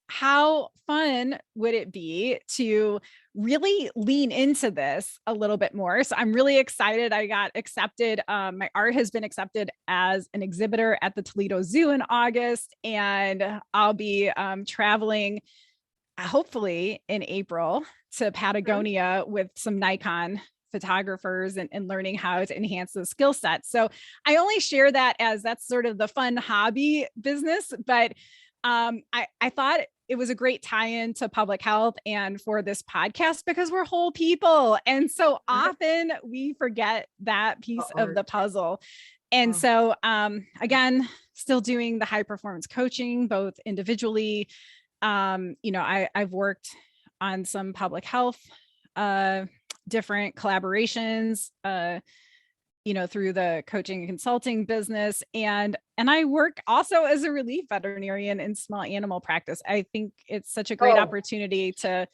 how fun would it be to really lean into this a little bit more?" So I'm really excited. I got accepted. My art has been accepted as an exhibitor at the Toledo Zoo in August, and I'll be traveling hopefully in April to Mhm. Patagonia with some Nikon photographers and learning how to enhance those skill sets. So I only share that as that's sort of the fun hobby business, but I thought it was a great tie-in to public health and for this podcast because we're whole people. And so Right. often we forget that The piece of the art. puzzle. And Oh, so again, still doing the high performance coaching, both individually. I've worked on some public health, uh, different collaborations, through the coaching and consulting business. And I work also as a relief veterinarian in small animal practice. I think it's such a great oh, opportunity to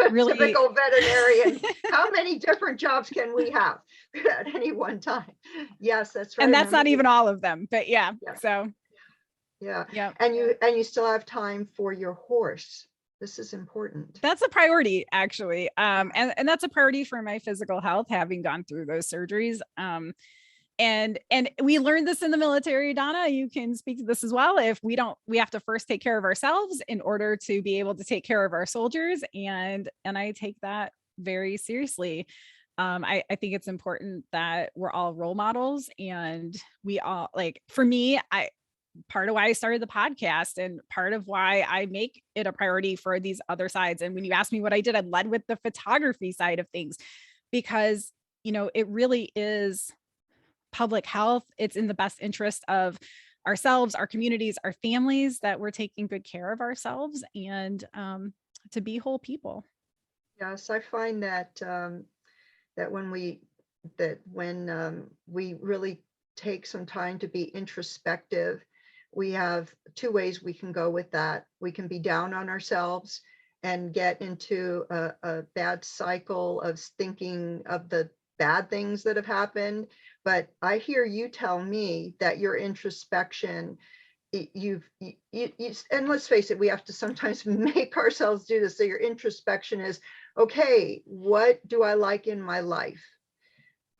really, typical veterinarian. How many different jobs can we have at any one time? Yes, that's right. and I that's remember not you. even all of them, but yeah. Yeah, So yeah. yeah, And you still have time for your horse. This is important. that's a priority actually. And that's a priority for my physical health, having gone through those surgeries. And we learned this in the military. Donna, you can speak to this as well. If we have to first take care of ourselves in order to be able to take care of our soldiers. And I take that very seriously. I think it's important that we're all role models, and we all, like, for me, I part of why I started the podcast and part of why I make it a priority for these other sides. And when you asked me what I did, I led with the photography side of things because, it really is public health. It's in the best interest of ourselves, our communities, our families, that we're taking good care of ourselves and to be whole people. Yes, I find that when we really take some time to be introspective, we have two ways we can go with that. We can be down on ourselves and get into a bad cycle of thinking of the bad things that have happened. But I hear you tell me that your introspection, and let's face it, we have to sometimes make ourselves do this. So your introspection is, okay, what do I like in my life?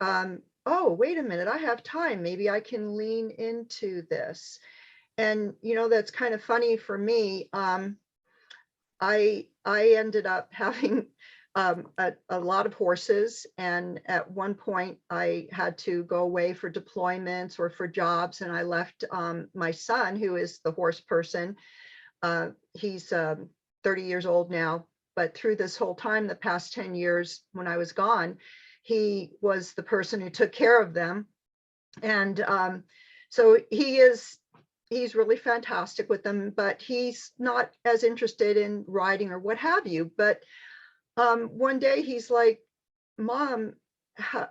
Oh, wait a minute, I have time. Maybe I can lean into this. And that's kind of funny for me. I ended up having a lot of horses, and at one point I had to go away for deployments or for jobs, and I left my son, who is the horse person. He's 30 years old now, but through this whole time, the past 10 years when I was gone, he was the person who took care of them. And so he's really fantastic with them, but he's not as interested in riding or what have you. But one day he's like, Mom, how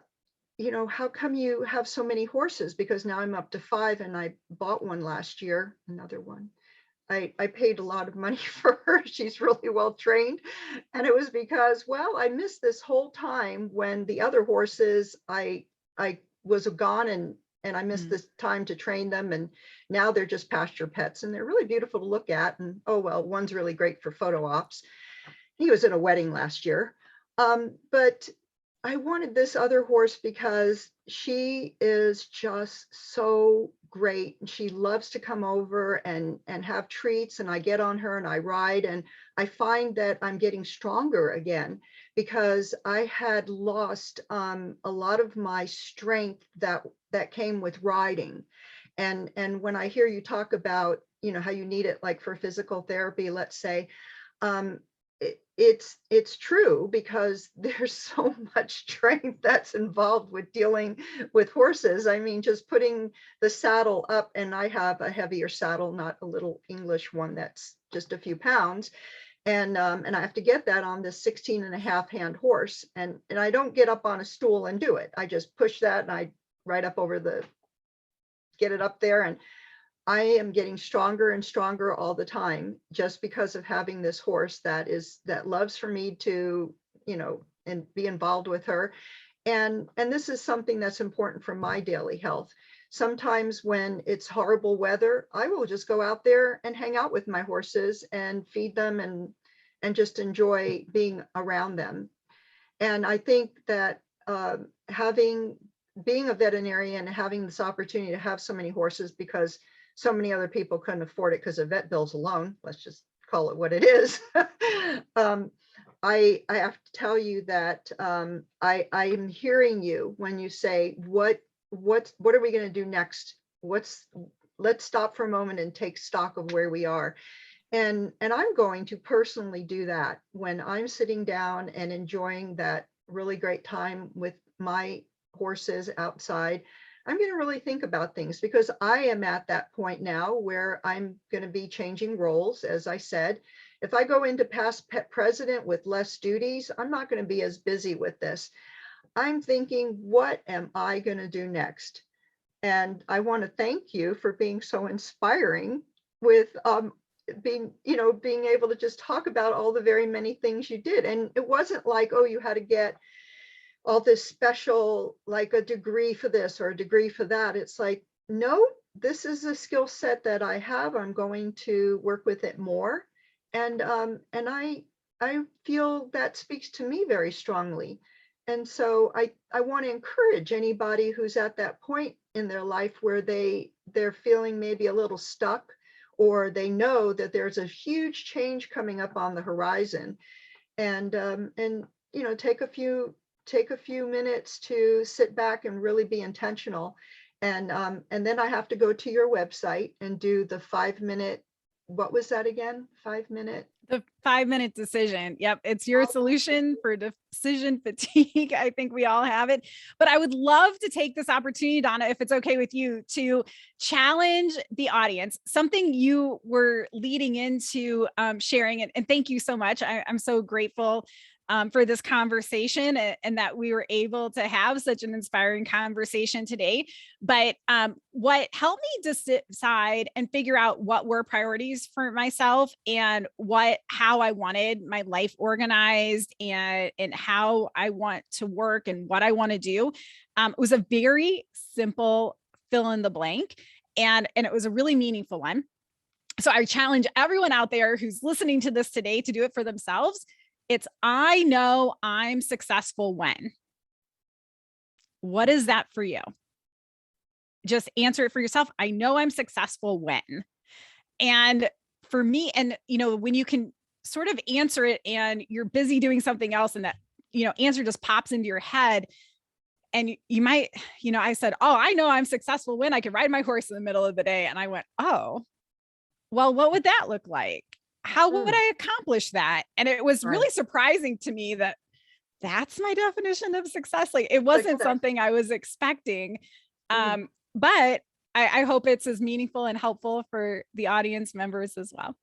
come you have so many horses? Because now I'm up to 5, and I bought one last year, another one. I paid a lot of money for her. She's really well trained. And it was because, well, I missed this whole time when the other horses, I was gone, and I missed Mm. this time to train them. And now they're just pasture pets, and they're really beautiful to look at. And oh, well, one's really great for photo ops. He was in a wedding last year. But I wanted this other horse because she is just so great. She loves to come over and have treats, and I get on her and I ride, and I find that I'm getting stronger again because I had lost a lot of my strength that came with riding. And when I hear you talk about, how you need it like for physical therapy, let's say, um, it's true because there's so much strength that's involved with dealing with horses. I mean, just putting the saddle up, and I have a heavier saddle, not a little English one that's just a few pounds. And I have to get that on this 16 and a half hand horse. And I don't get up on a stool and do it. I just push that and I right up over get it up there. And I am getting stronger and stronger all the time just because of having this horse that loves for me to, and be involved with her. And this is something that's important for my daily health. Sometimes when it's horrible weather, I will just go out there and hang out with my horses and feed them and just enjoy being around them. And I think that being a veterinarian, having this opportunity to have so many horses, because so many other people couldn't afford it because of vet bills alone, let's just call it what it is. I have to tell you that I'm hearing you when you say, what are we going to do next? Let's stop for a moment and take stock of where we are. And I'm going to personally do that when I'm sitting down and enjoying that really great time with my horses outside. I'm going to really think about things because I am at that point now where I'm going to be changing roles. As I said, if I go into past pet president with less duties, I'm not going to be as busy with this. I'm thinking, what am I going to do next? And I want to thank you for being so inspiring with being able to just talk about all the very many things you did. And it wasn't like, oh, you had to get all this special, like a degree for this or a degree for that. It's like, no, this is a skill set that I have. I'm going to work with it more. And I feel that speaks to me very strongly. And so I want to encourage anybody who's at that point in their life where they're feeling maybe a little stuck, or they know that there's a huge change coming up on the horizon. And take a few minutes to sit back and really be intentional. And then I have to go to your website and do the 5 minute, what was that again? 5 minute? The 5 minute decision. Yep. It's your solution for decision fatigue. I think we all have it, but I would love to take this opportunity, Donna, if it's okay with you, to challenge the audience, something you were leading into sharing. And thank you so much. I'm so grateful for this conversation and that we were able to have such an inspiring conversation today. But what helped me decide and figure out what were priorities for myself and how I wanted my life organized and how I want to work and what I want to do was a very simple fill in the blank. And it was a really meaningful one. So I challenge everyone out there who's listening to this today to do it for themselves. It's, I know I'm successful when. What is that for you? Just answer it for yourself. I know I'm successful when. And for me, and when you can sort of answer it and you're busy doing something else and that, answer just pops into your head, and you might, I said, oh, I know I'm successful when I can ride my horse in the middle of the day. And I went, oh, well, what would that look like? How would I accomplish that? And it was really surprising to me that that's my definition of success. Like, it wasn't something I was expecting. But I hope it's as meaningful and helpful for the audience members as well.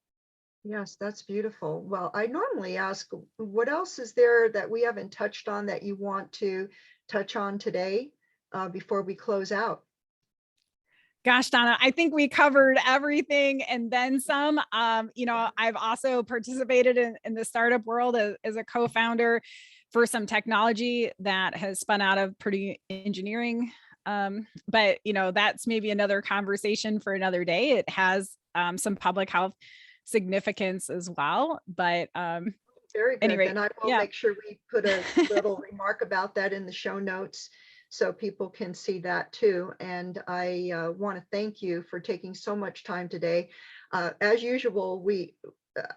Yes, that's beautiful. Well, I normally ask, what else is there that we haven't touched on that you want to touch on today before we close out? Gosh, Donna, I think we covered everything and then some. I've also participated in the startup world as a co-founder for some technology that has spun out of Purdue Engineering. But that's maybe another conversation for another day. It has some public health significance as well. But Very good. Anyway, Then I will yeah. make sure we put a little remark about that in the show notes so people can see that too. And I want to thank you for taking so much time today. As usual,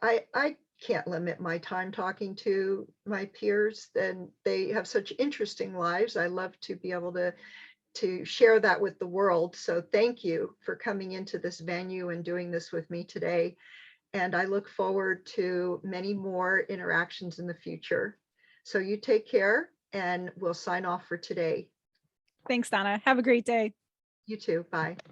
I can't limit my time talking to my peers, and they have such interesting lives. I love to be able to share that with the world. So thank you for coming into this venue and doing this with me today. And I look forward to many more interactions in the future. So you take care, and we'll sign off for today. Thanks, Donna. Have a great day. You too. Bye.